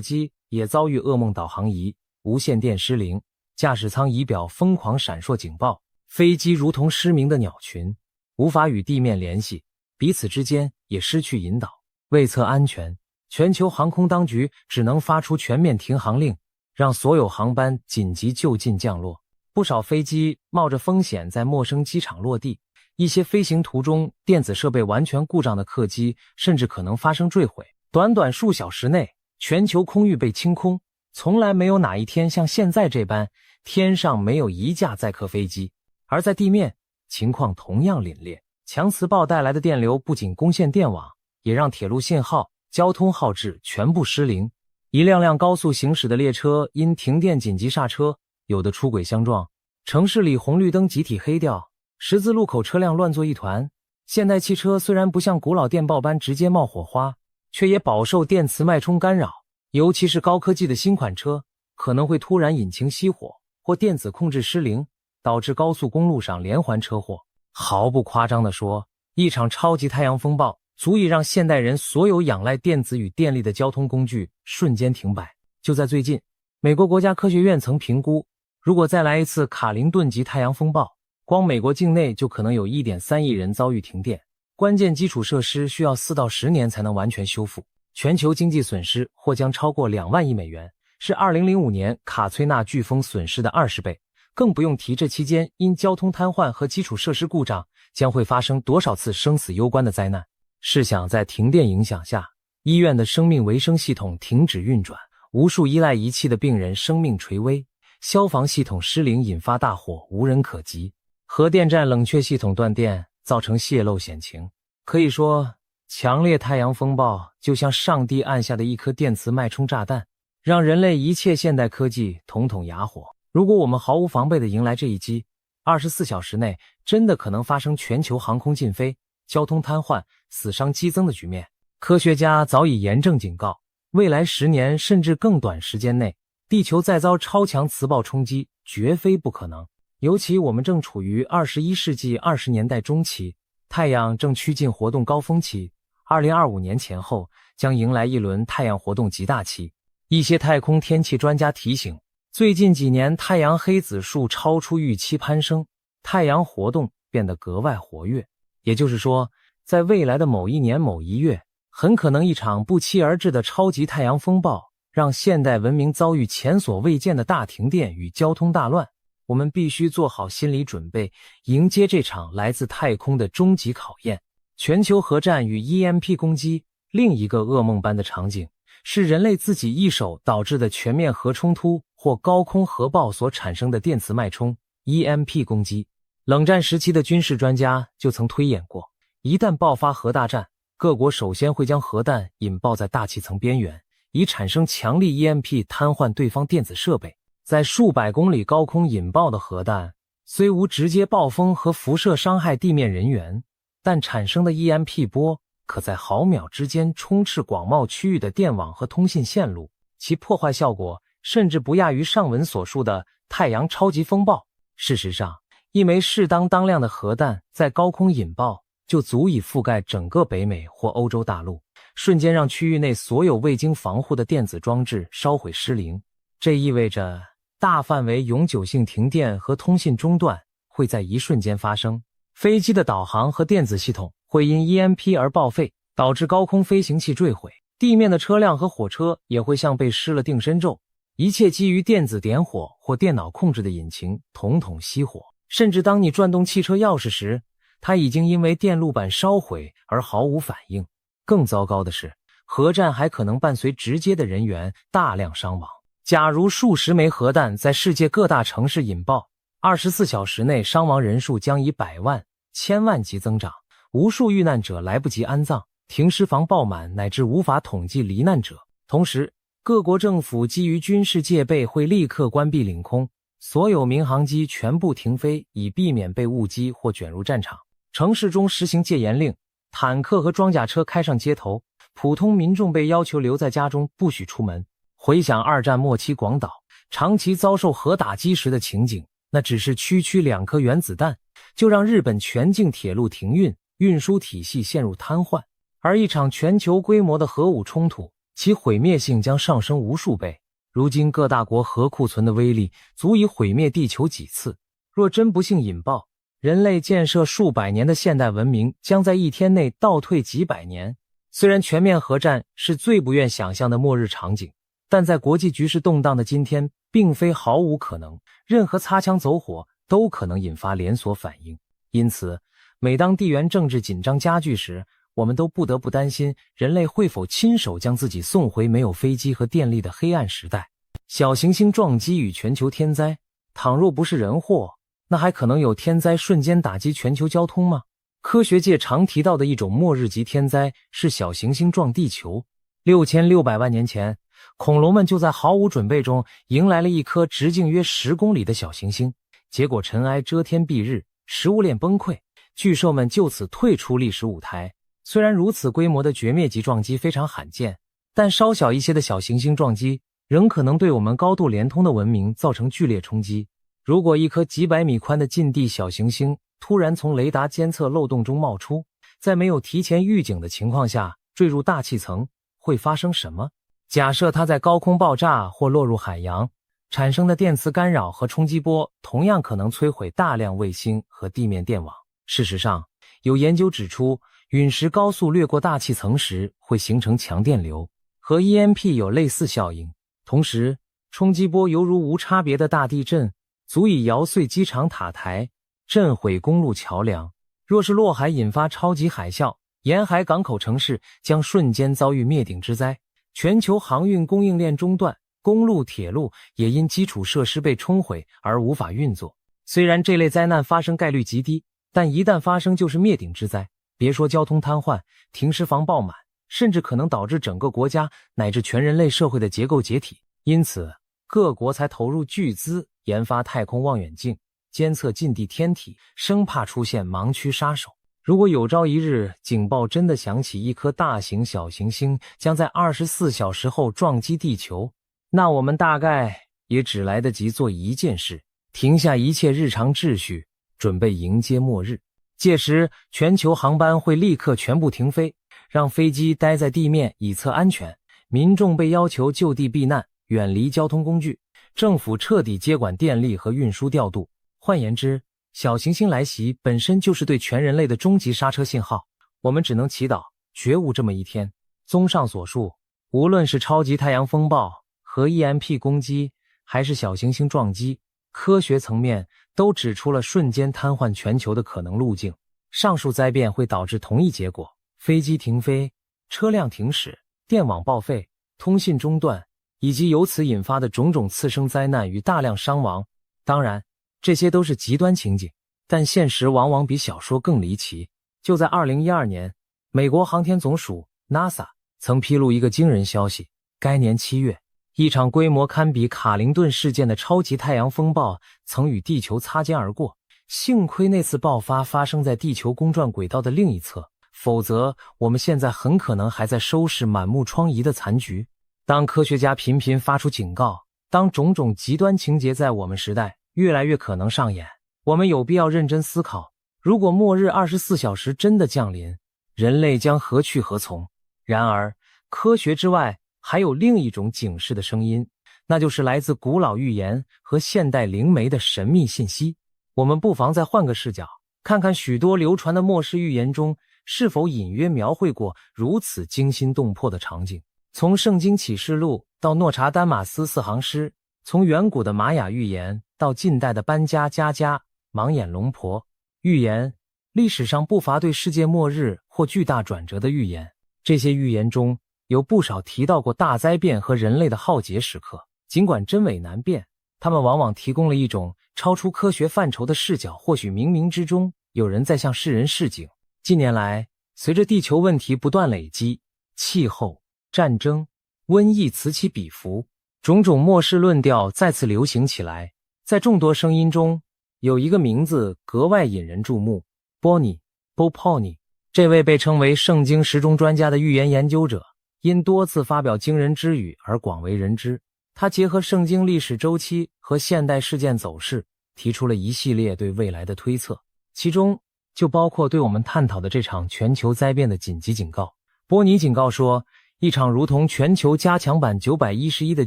机也遭遇噩梦导航仪、无线电失灵，驾驶舱仪表疯狂闪烁警报，飞机如同失明的鸟群，无法与地面联系，彼此之间也失去引导。为测安全，全球航空当局只能发出全面停航令，让所有航班紧急就近降落。不少飞机冒着风险在陌生机场落地，一些飞行途中电子设备完全故障的客机甚至可能发生坠毁。短短数小时内，全球空域被清空，从来没有哪一天像现在这般，天上没有一架载客飞机。而在地面，情况同样凛冽。强磁暴带来的电流不仅攻陷电网，也让铁路信号、交通号志全部失灵。一辆辆高速行驶的列车因停电紧急刹车，有的出轨相撞，城市里红绿灯集体黑掉，十字路口车辆乱作一团。现代汽车虽然不像古老电报般直接冒火花，却也饱受电磁脉冲干扰，尤其是高科技的新款车，可能会突然引擎熄火或电子控制失灵，导致高速公路上连环车祸。毫不夸张地说，一场超级太阳风暴足以让现代人所有仰赖电子与电力的交通工具瞬间停摆。就在最近，美国国家科学院曾评估，如果再来一次卡林顿级太阳风暴，光美国境内就可能有 1.3 亿人遭遇停电，关键基础设施需要4到10年才能完全修复，全球经济损失或将超过2万亿美元，是2005年卡崔娜飓风损失的20倍。更不用提这期间因交通瘫痪和基础设施故障将会发生多少次生死攸关的灾难。试想在停电影响下，医院的生命维生系统停止运转，无数依赖仪器的病人生命垂危，消防系统失灵引发大火无人可及，核电站冷却系统断电造成泄漏险情。可以说，强烈太阳风暴就像上帝按下的一颗电磁脉冲炸弹，让人类一切现代科技统统哑火。如果我们毫无防备地迎来这一击，24小时内真的可能发生全球航空禁飞、交通瘫痪、死伤激增的局面。科学家早已严正警告，未来10年甚至更短时间内，地球再遭超强磁暴冲击绝非不可能。尤其我们正处于21世纪20年代中期，太阳正趋近活动高峰期，2025年前后将迎来一轮太阳活动极大期。一些太空天气专家提醒，最近几年太阳黑子数超出预期攀升，太阳活动变得格外活跃。也就是说，在未来的某一年某一月，很可能一场不期而至的超级太阳风暴，让现代文明遭遇前所未见的大停电与交通大乱。我们必须做好心理准备，迎接这场来自太空的终极考验。全球核战与 EMP 攻击，另一个噩梦般的场景，是人类自己一手导致的全面核冲突或高空核爆所产生的电磁脉冲 EMP 攻击。冷战时期的军事专家就曾推演过，一旦爆发核大战，各国首先会将核弹引爆在大气层边缘，以产生强力 EMP 瘫痪对方电子设备。在数百公里高空引爆的核弹，虽无直接暴风和辐射伤害地面人员，但产生的 EMP 波可在毫秒之间充斥广袤区域的电网和通信线路，其破坏效果甚至不亚于上文所述的太阳超级风暴。事实上，一枚适当当量的核弹在高空引爆就足以覆盖整个北美或欧洲大陆，瞬间让区域内所有未经防护的电子装置烧毁失灵。这意味着大范围永久性停电和通信中断会在一瞬间发生。飞机的导航和电子系统会因 EMP 而报废，导致高空飞行器坠毁。地面的车辆和火车也会像被施了定身咒，一切基于电子点火或电脑控制的引擎统统熄火。甚至当你转动汽车钥匙时，它已经因为电路板烧毁而毫无反应。更糟糕的是，核战还可能伴随直接的人员大量伤亡。假如数十枚核弹在世界各大城市引爆，24小时内伤亡人数将以百万、千万级增长，无数遇难者来不及安葬，停尸房爆满，乃至无法统计罹难者。同时，各国政府基于军事戒备会立刻关闭领空，所有民航机全部停飞，以避免被误击或卷入战场。城市中实行戒严令，坦克和装甲车开上街头，普通民众被要求留在家中，不许出门。回想二战末期广岛长期遭受核打击时的情景，那只是区区2颗原子弹，就让日本全境铁路停运，运输体系陷入瘫痪。而一场全球规模的核武冲突，其毁灭性将上升无数倍。如今各大国核库存的威力足以毁灭地球几次。若真不幸引爆，人类建设数百年的现代文明将在一天内倒退几百年。虽然全面核战是最不愿想象的末日场景，但在国际局势动荡的今天，并非毫无可能。任何擦枪走火都可能引发连锁反应。因此，每当地缘政治紧张加剧时，我们都不得不担心人类会否亲手将自己送回没有飞机和电力的黑暗时代。小行星撞击与全球天灾，倘若不是人祸，那还可能有天灾瞬间打击全球交通吗？科学界常提到的一种末日级天灾是小行星撞地球。6600万年前，恐龙们就在毫无准备中迎来了一颗直径约10公里的小行星，结果尘埃遮天蔽日，食物链崩溃，巨兽们就此退出历史舞台。虽然如此规模的绝灭级撞击非常罕见，但稍小一些的小行星撞击仍可能对我们高度联通的文明造成剧烈冲击。如果一颗几百米宽的近地小行星突然从雷达监测漏洞中冒出，在没有提前预警的情况下坠入大气层，会发生什么？假设它在高空爆炸或落入海洋，产生的电磁干扰和冲击波同样可能摧毁大量卫星和地面电网。事实上，有研究指出，陨石高速掠过大气层时会形成强电流，和 EMP 有类似效应。同时，冲击波犹如无差别的大地震，足以摇碎机场塔台，震毁公路桥梁。若是落海引发超级海啸，沿海港口城市将瞬间遭遇灭顶之灾，全球航运供应链中断，公路铁路也因基础设施被冲毁而无法运作。虽然这类灾难发生概率极低，但一旦发生就是灭顶之灾。别说交通瘫痪、停尸房爆满，甚至可能导致整个国家乃至全人类社会的结构解体。因此，各国才投入巨资研发太空望远镜，监测近地天体，生怕出现盲区杀手。如果有朝一日警报真的响起，一颗大型小行星将在24小时后撞击地球，那我们大概也只来得及做一件事：停下一切日常秩序，准备迎接末日。届时，全球航班会立刻全部停飞，让飞机待在地面以测安全，民众被要求就地避难，远离交通工具，政府彻底接管电力和运输调度。换言之，小行星来袭本身就是对全人类的终极刹车信号，我们只能祈祷觉悟这么一天。综上所述，无论是超级太阳风暴、核 EMP 攻击，还是小行星撞击，科学层面都指出了瞬间瘫痪全球的可能路径。上述灾变会导致同一结果：飞机停飞、车辆停驶、电网报废、通信中断，以及由此引发的种种次生灾难与大量伤亡。当然，这些都是极端情景，但现实往往比小说更离奇。就在2012年，美国航天总署 NASA 曾披露一个惊人消息：该年7月，一场规模堪比卡林顿事件的超级太阳风暴曾与地球擦肩而过。幸亏那次爆发发生在地球公转轨道的另一侧，否则我们现在很可能还在收拾满目疮痍的残局。当科学家频频发出警告，当种种极端情节在我们时代越来越可能上演，我们有必要认真思考，如果末日24小时真的降临，人类将何去何从？然而，科学之外还有另一种警示的声音，那就是来自古老预言和现代灵媒的神秘信息。我们不妨再换个视角，看看许多流传的末世预言中是否隐约描绘过如此惊心动魄的场景。从圣经启示录到诺查丹马斯四行诗，从远古的玛雅预言到近代的班加加加盲眼龙婆预言，历史上不乏对世界末日或巨大转折的预言。这些预言中有不少提到过大灾变和人类的浩劫时刻，尽管真伪难辨，他们往往提供了一种超出科学范畴的视角，或许冥冥之中有人在向世人示警。近年来，随着地球问题不断累积，气候、战争、瘟疫此起彼伏，种种末世论调再次流行起来。在众多声音中，有一个名字格外引人注目，波尼 Pony。 这位被称为圣经时钟专家的预言研究者，因多次发表惊人之语而广为人知。他结合圣经历史周期和现代事件走势，提出了一系列对未来的推测，其中就包括对我们探讨的这场全球灾变的紧急警告。波尼警告说，一场如同全球加强版911的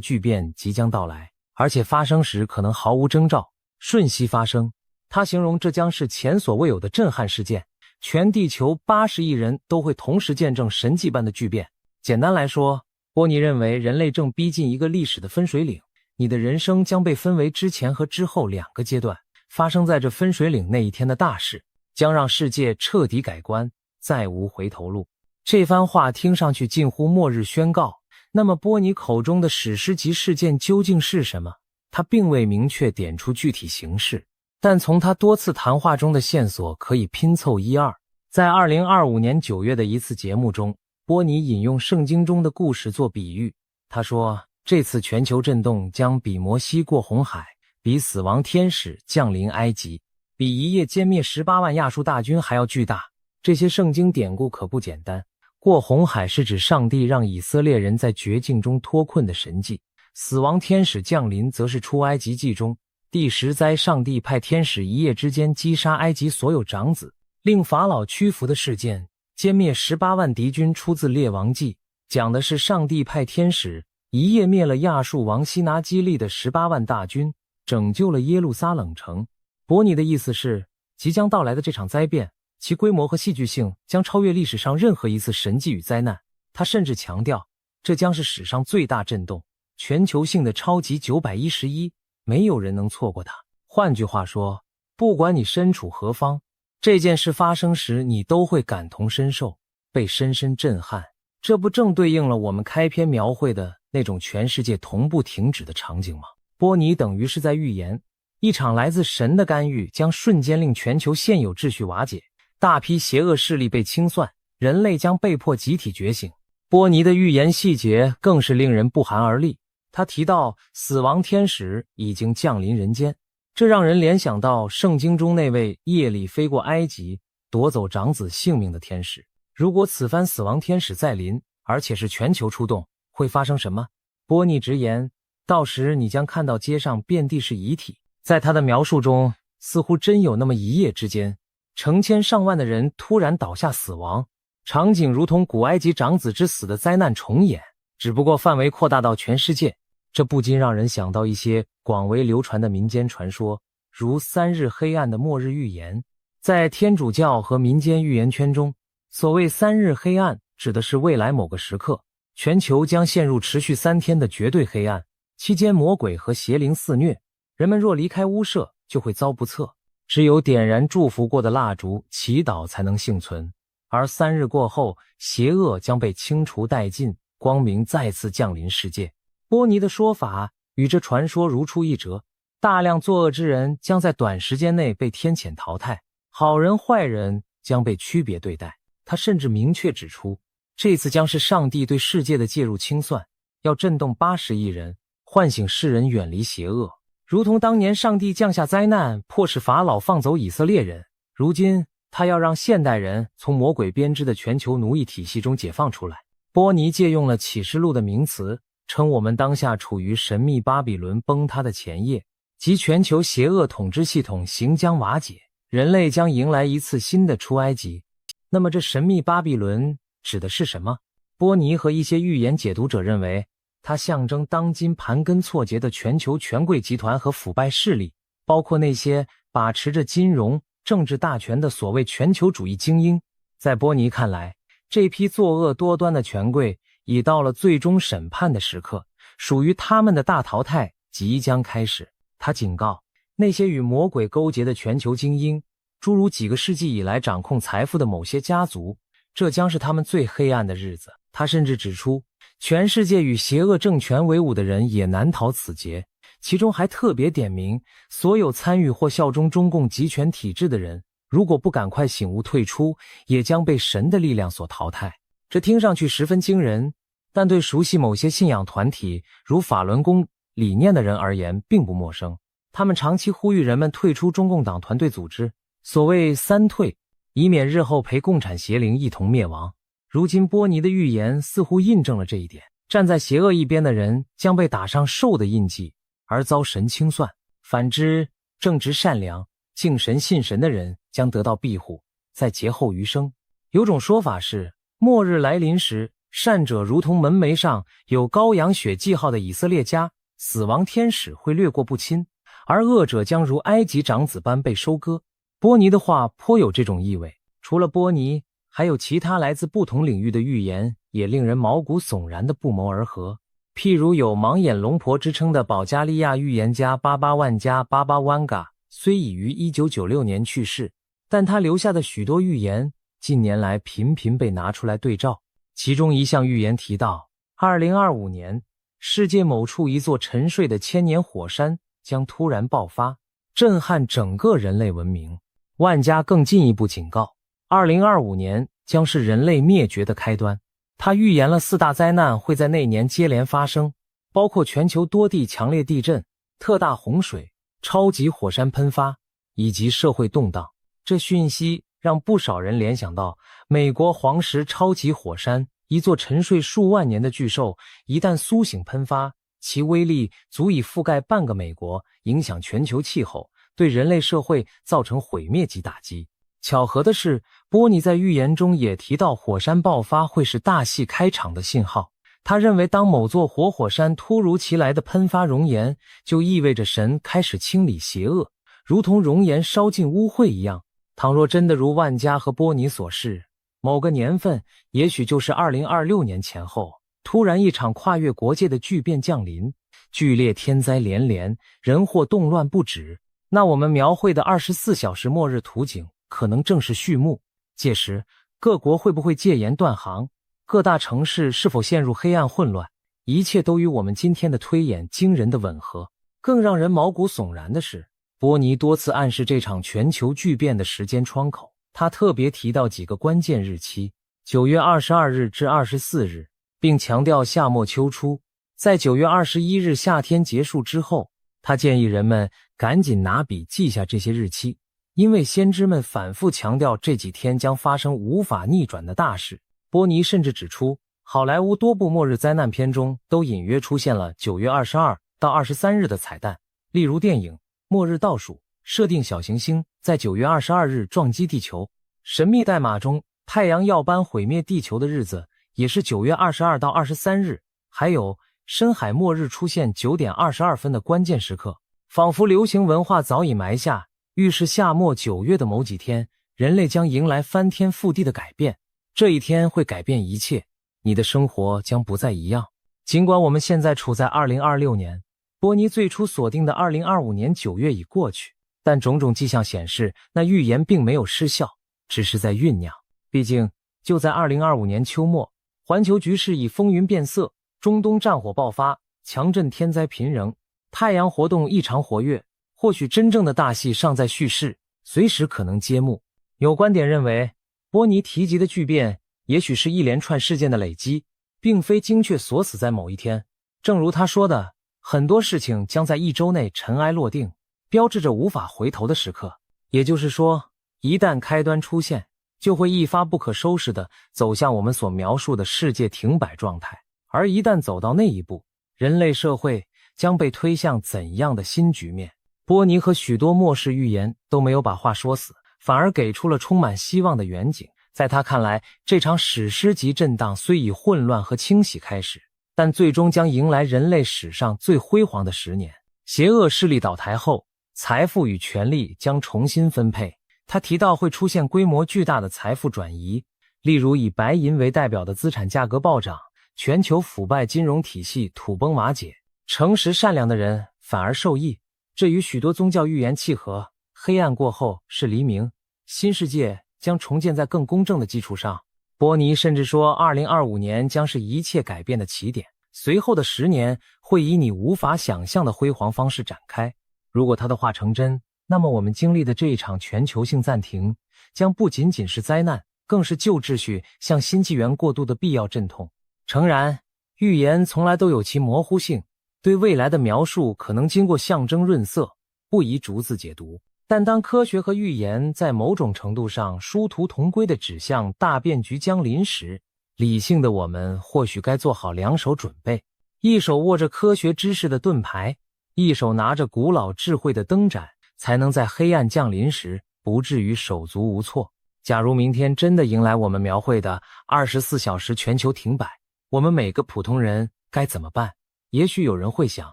巨变即将到来，而且发生时可能毫无征兆，瞬息发生。他形容这将是前所未有的震撼事件，全地球80亿人都会同时见证神迹般的巨变。简单来说，波尼认为人类正逼近一个历史的分水岭，你的人生将被分为之前和之后2个阶段，发生在这分水岭那一天的大事，将让世界彻底改观，再无回头路。这番话听上去近乎末日宣告，那么波尼口中的史诗级事件究竟是什么？他并未明确点出具体形式，但从他多次谈话中的线索可以拼凑一二。在2025年9月的一次节目中，波尼引用圣经中的故事做比喻，他说，这次全球震动将比摩西过红海，比死亡天使降临埃及，比一夜歼灭18万亚述大军还要巨大。这些圣经典故可不简单。过红海是指上帝让以色列人在绝境中脱困的神迹，死亡天使降临则是出埃及记中第10灾，上帝派天使一夜之间击杀埃及所有长子，令法老屈服的事件。歼灭18万敌军出自列王记，讲的是上帝派天使一夜灭了亚述王西拿基利的18万大军，拯救了耶路撒冷城。伯尼的意思是，即将到来的这场灾变，其规模和戏剧性将超越历史上任何一次神迹与灾难。他甚至强调，这将是史上最大震动，全球性的超级911，没有人能错过它。换句话说，不管你身处何方，这件事发生时你都会感同身受，被深深震撼。这不正对应了我们开篇描绘的那种全世界同步停止的场景吗？波尼等于是在预言，一场来自神的干预将瞬间令全球现有秩序瓦解，大批邪恶势力被清算，人类将被迫集体觉醒。波尼的预言细节更是令人不寒而栗，他提到死亡天使已经降临人间，这让人联想到圣经中那位夜里飞过埃及夺走长子性命的天使。如果此番死亡天使再临，而且是全球出动，会发生什么？波尼直言，到时你将看到街上遍地是遗体。在他的描述中，似乎真有那么一夜之间，成千上万的人突然倒下死亡，场景如同古埃及长子之死的灾难重演，只不过范围扩大到全世界。这不禁让人想到一些广为流传的民间传说，如3日黑暗的末日预言。在天主教和民间预言圈中，所谓3日黑暗指的是未来某个时刻，全球将陷入持续3天的绝对黑暗，期间魔鬼和邪灵肆虐，人们若离开屋舍就会遭不测，只有点燃祝福过的蜡烛祈祷才能幸存。而3日过后，邪恶将被清除殆尽，光明再次降临世界。波尼的说法与这传说如出一辙，大量作恶之人将在短时间内被天谴淘汰，好人坏人将被区别对待。他甚至明确指出，这次将是上帝对世界的介入清算，要震动80亿人，唤醒世人远离邪恶。如同当年上帝降下灾难，迫使法老放走以色列人，如今他要让现代人从魔鬼编织的全球奴役体系中解放出来。波尼借用了启示录的名词，称我们当下处于神秘巴比伦崩塌的前夜，即全球邪恶统治系统行将瓦解，人类将迎来一次新的出埃及。那么这神秘巴比伦指的是什么？波尼和一些预言解读者认为，它象征当今盘根错节的全球权贵集团和腐败势力，包括那些把持着金融、政治大权的所谓全球主义精英。在波尼看来，这批作恶多端的权贵已到了最终审判的时刻，属于他们的大淘汰即将开始。他警告那些与魔鬼勾结的全球精英，诸如几个世纪以来掌控财富的某些家族，这将是他们最黑暗的日子。他甚至指出，全世界与邪恶政权为伍的人也难逃此劫，其中还特别点名，所有参与或效忠中共集权体制的人，如果不赶快醒悟退出，也将被神的力量所淘汰。这听上去十分惊人，但对熟悉某些信仰团体如法轮功理念的人而言并不陌生。他们长期呼吁人们退出中共党团队组织，所谓三退，以免日后陪共产邪灵一同灭亡。如今波尼的预言似乎印证了这一点，站在邪恶一边的人将被打上兽的印记，而遭神清算；反之，正直善良、敬神信神的人将得到庇护，在劫后余生。有种说法是，末日来临时，善者如同门楣上有羔羊血记号的以色列家，死亡天使会掠过不侵，而恶者将如埃及长子般被收割。波尼的话颇有这种意味。除了波尼，还有其他来自不同领域的预言也令人毛骨悚然的不谋而合。譬如有盲眼龙婆之称的保加利亚预言家巴巴万加巴巴万嘎，虽已于1996年去世，但他留下的许多预言近年来频频被拿出来对照。其中一项预言提到，2025年世界某处一座沉睡的千年火山将突然爆发，震撼整个人类文明。万加更进一步警告，2025年将是人类灭绝的开端。他预言了4大灾难会在那年接连发生，包括全球多地强烈地震、特大洪水、超级火山喷发以及社会动荡。这讯息让不少人联想到美国黄石超级火山，一座沉睡数万年的巨兽，一旦苏醒喷发，其威力足以覆盖半个美国，影响全球气候，对人类社会造成毁灭级打击。巧合的是，波尼在预言中也提到火山爆发会是大戏开场的信号。他认为当某座活火山突如其来的喷发熔岩，就意味着神开始清理邪恶，如同熔岩烧尽污秽一样。倘若真的如万加和波尼所示，某个年份，也许就是2026年前后，突然一场跨越国界的巨变降临，剧烈天灾连连，人祸动乱不止，那我们描绘的24小时末日图景可能正是序幕。届时，各国会不会戒严断航？各大城市是否陷入黑暗混乱？一切都与我们今天的推演惊人的吻合。更让人毛骨悚然的是，波尼多次暗示这场全球巨变的时间窗口。他特别提到几个关键日期：9月22日至24日，并强调夏末秋初。在9月21日夏天结束之后，他建议人们赶紧拿笔记下这些日期，因为先知们反复强调这几天将发生无法逆转的大事。波尼甚至指出，好莱坞多部末日灾难片中都隐约出现了9月22到23日的彩蛋，例如电影《末日倒数》设定小行星在9月22日撞击地球，《神秘代码》中太阳耀斑毁灭地球的日子也是9月22到23日，还有深海末日出现9点22分的关键时刻，仿佛流行文化早已埋下，预示夏末9月的某几天，人类将迎来翻天覆地的改变。这一天会改变一切，你的生活将不再一样。尽管我们现在处在2026年，波尼最初锁定的2025年9月已过去，但种种迹象显示，那预言并没有失效，只是在酝酿。毕竟，就在2025年秋末，环球局势已风云变色，中东战火爆发，强震天灾频仍，太阳活动异常活跃，或许真正的大戏尚在叙事，随时可能揭幕。有观点认为，波尼提及的巨变也许是一连串事件的累积，并非精确锁死在某一天，正如他说的，很多事情将在1周内尘埃落定，标志着无法回头的时刻。也就是说，一旦开端出现，就会一发不可收拾地走向我们所描述的世界停摆状态。而一旦走到那一步，人类社会将被推向怎样的新局面？波尼和许多末世预言都没有把话说死，反而给出了充满希望的远景。在他看来，这场史诗级震荡虽以混乱和清洗开始，但最终将迎来人类史上最辉煌的10年。邪恶势力倒台后，财富与权力将重新分配。他提到会出现规模巨大的财富转移，例如以白银为代表的资产价格暴涨，全球腐败金融体系土崩瓦解，诚实善良的人反而受益。这与许多宗教预言契合，黑暗过后是黎明，新世界将重建在更公正的基础上。波尼甚至说2025年将是一切改变的起点，随后的10年会以你无法想象的辉煌方式展开。如果他的话成真，那么我们经历的这一场全球性暂停将不仅仅是灾难，更是旧秩序向新纪元过渡的必要阵痛。诚然，预言从来都有其模糊性，对未来的描述可能经过象征润色，不宜逐字解读。但当科学和预言在某种程度上殊途同归地指向大变局将临时，理性的我们或许该做好2手准备：一手握着科学知识的盾牌，一手拿着古老智慧的灯盏，才能在黑暗降临时不至于手足无措。假如明天真的迎来我们描绘的24小时全球停摆，我们每个普通人该怎么办？也许有人会想，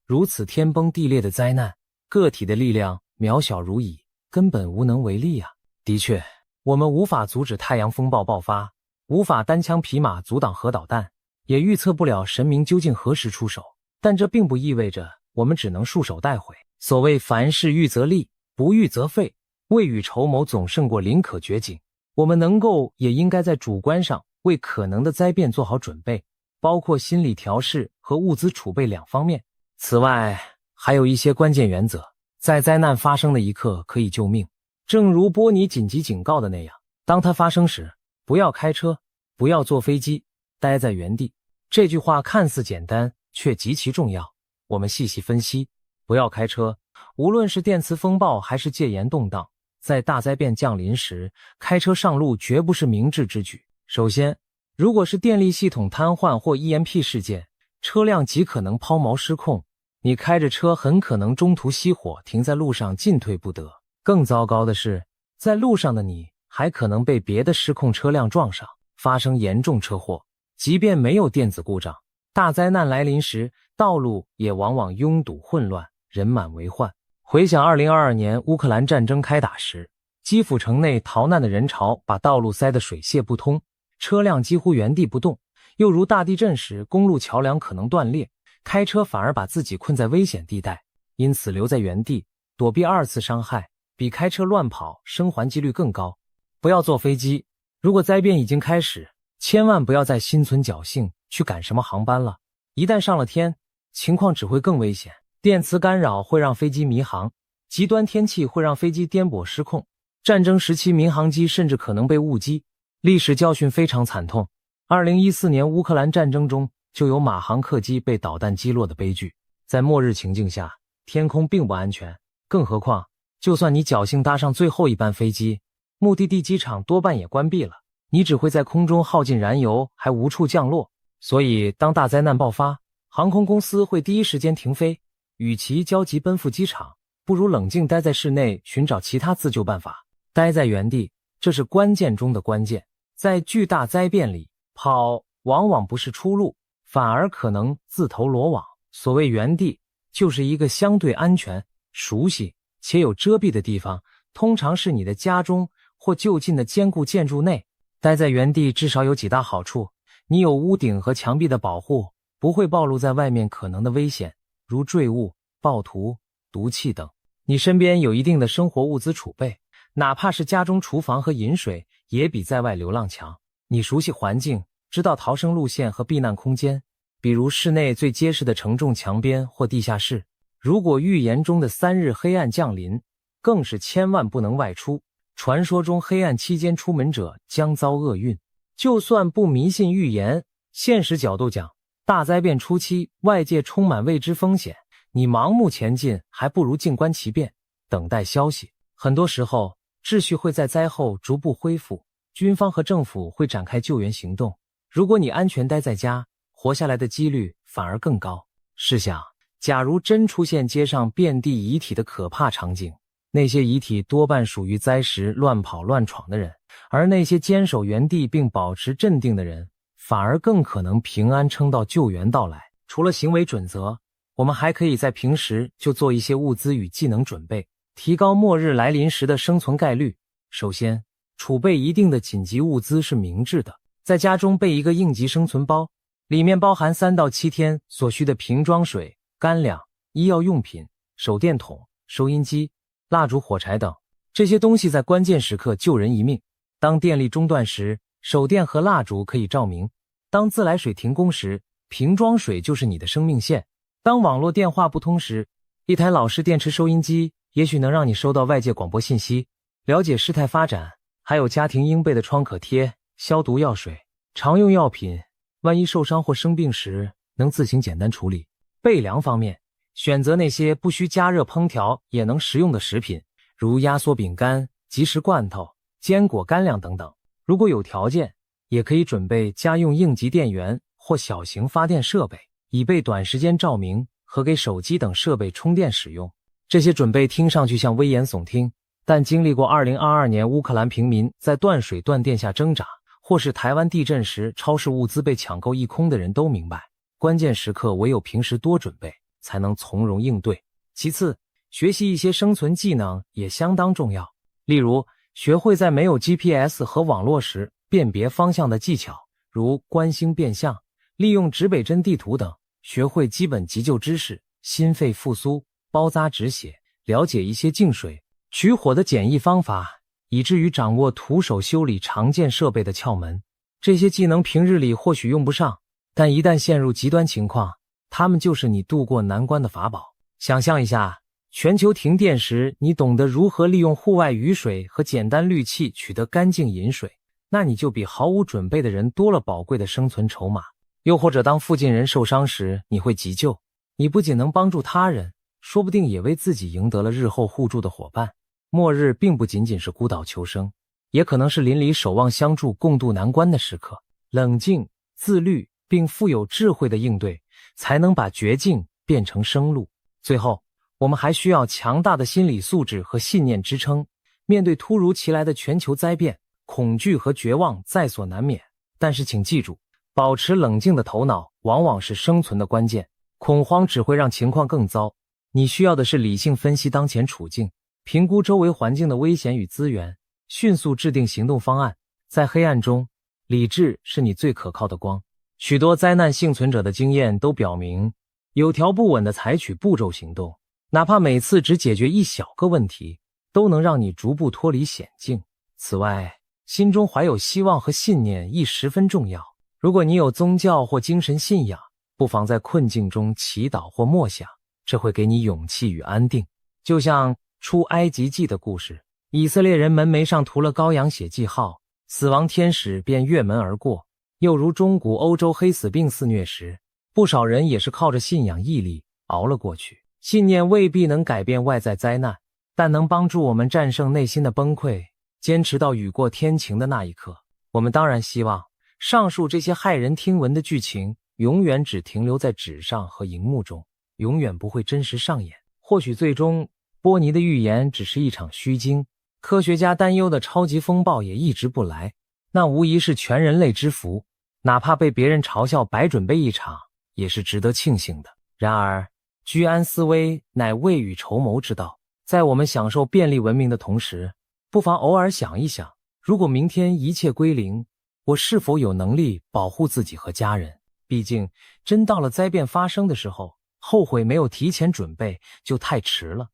如此天崩地裂的灾难，个体的力量渺小如蚁，根本无能为力啊。的确，我们无法阻止太阳风暴爆发，无法单枪匹马阻挡核导弹，也预测不了神明究竟何时出手，但这并不意味着我们只能束手待悔。所谓凡事预则立，不预则废，未雨绸缪总胜过林可绝井。我们能够也应该在主观上为可能的灾变做好准备，包括心理调试和物资储备2方面。此外，还有一些关键原则，在灾难发生的一刻可以救命。正如波尼紧急警告的那样，当它发生时，不要开车，不要坐飞机，待在原地。这句话看似简单，却极其重要。我们细细分析，不要开车，无论是电磁风暴还是戒严动荡，在大灾变降临时，开车上路绝不是明智之举。首先，如果是电力系统瘫痪或 EMP 事件，车辆极可能抛锚失控，你开着车很可能中途熄火，停在路上进退不得。更糟糕的是，在路上的你还可能被别的失控车辆撞上，发生严重车祸。即便没有电子故障，大灾难来临时，道路也往往拥堵混乱，人满为患。回想2022年乌克兰战争开打时，基辅城内逃难的人潮把道路塞得水泄不通，车辆几乎原地不动。又如大地震时，公路桥梁可能断裂，开车反而把自己困在危险地带。因此留在原地，躲避2次伤害，比开车乱跑生还几率更高。不要坐飞机，如果灾变已经开始，千万不要再心存侥幸去赶什么航班了。一旦上了天，情况只会更危险。电磁干扰会让飞机迷航，极端天气会让飞机颠簸失控，战争时期民航机甚至可能被误击。历史教训非常惨痛，2014年乌克兰战争中就有马航客机被导弹击落的悲剧。在末日情境下，天空并不安全，更何况就算你侥幸搭上最后一班飞机，目的地机场多半也关闭了，你只会在空中耗尽燃油，还无处降落。所以当大灾难爆发，航空公司会第一时间停飞，与其焦急奔赴机场，不如冷静待在室内寻找其他自救办法。待在原地，这是关键中的关键。在巨大灾变里，跑往往不是出路，反而可能自投罗网。所谓原地，就是一个相对安全、熟悉且有遮蔽的地方，通常是你的家中或就近的坚固建筑内。待在原地至少有几大好处：你有屋顶和墙壁的保护，不会暴露在外面可能的危险，如坠物、暴徒、毒气等。你身边有一定的生活物资储备，哪怕是家中厨房和饮水，也比在外流浪强。你熟悉环境，知道逃生路线和避难空间，比如室内最结实的承重墙边或地下室。如果预言中的3日黑暗降临，更是千万不能外出。传说中黑暗期间出门者将遭厄运。就算不迷信预言，现实角度讲，大灾变初期，外界充满未知风险，你盲目前进，还不如静观其变，等待消息。很多时候，秩序会在灾后逐步恢复，军方和政府会展开救援行动。如果你安全待在家，活下来的几率反而更高。试想，假如真出现街上遍地遗体的可怕场景，那些遗体多半属于灾时乱跑乱闯的人，而那些坚守原地并保持镇定的人，反而更可能平安撑到救援到来。除了行为准则，我们还可以在平时就做一些物资与技能准备，提高末日来临时的生存概率。首先，储备一定的紧急物资是明智的，在家中备一个应急生存包，里面包含3到7天所需的瓶装水、干粮、医药用品、手电筒、收音机、蜡烛、火柴等，这些东西在关键时刻救人一命。当电力中断时，手电和蜡烛可以照明；当自来水停供时，瓶装水就是你的生命线；当网络电话不通时，一台老式电池收音机也许能让你收到外界广播信息，了解事态发展。还有家庭应备的创可贴、消毒药水、常用药品，万一受伤或生病时能自行简单处理。备粮方面，选择那些不需加热烹调也能食用的食品，如压缩饼干、即食罐头、坚果、干粮等等。如果有条件，也可以准备家用应急电源或小型发电设备，以备短时间照明和给手机等设备充电使用。这些准备听上去像危言耸听，但经历过2022年乌克兰平民在断水断电下挣扎，或是台湾地震时超市物资被抢购一空的人都明白，关键时刻唯有平时多准备，才能从容应对。其次，学习一些生存技能也相当重要，例如学会在没有 GPS 和网络时辨别方向的技巧，如观星变向、利用指北针地图等，学会基本急救知识，心肺复苏、包扎止血，了解一些净水、取火的简易方法，以至于掌握徒手修理常见设备的窍门。这些技能平日里或许用不上，但一旦陷入极端情况，它们就是你渡过难关的法宝。想象一下，全球停电时，你懂得如何利用户外雨水和简单滤器取得干净饮水，那你就比毫无准备的人多了宝贵的生存筹码。又或者当附近人受伤时，你会急救，你不仅能帮助他人，说不定也为自己赢得了日后互助的伙伴。末日并不仅仅是孤岛求生，也可能是邻里守望相助、共度难关的时刻。冷静、自律并富有智慧的应对，才能把绝境变成生路。最后，我们还需要强大的心理素质和信念支撑。面对突如其来的全球灾变，恐惧和绝望在所难免，但是请记住，保持冷静的头脑往往是生存的关键。恐慌只会让情况更糟，你需要的是理性分析当前处境，评估周围环境的危险与资源，迅速制定行动方案。在黑暗中，理智是你最可靠的光。许多灾难幸存者的经验都表明，有条不紊地采取步骤行动，哪怕每次只解决一小个问题，都能让你逐步脱离险境。此外，心中怀有希望和信念亦十分重要。如果你有宗教或精神信仰，不妨在困境中祈祷或默想，这会给你勇气与安定。就像出埃及记的故事，以色列人门楣上涂了羔羊血记号，死亡天使便越门而过。又如中古欧洲黑死病肆虐时，不少人也是靠着信仰毅力熬了过去。信念未必能改变外在灾难，但能帮助我们战胜内心的崩溃，坚持到雨过天晴的那一刻。我们当然希望上述这些骇人听闻的剧情永远只停留在纸上和荧幕中，永远不会真实上演。或许最终波尼的预言只是一场虚惊，科学家担忧的超级风暴也一直不来，那无疑是全人类之福。哪怕被别人嘲笑白准备一场，也是值得庆幸的。然而居安思危乃未雨绸缪之道，在我们享受便利文明的同时，不妨偶尔想一想，如果明天一切归零，我是否有能力保护自己和家人？毕竟真到了灾变发生的时候，后悔没有提前准备就太迟了。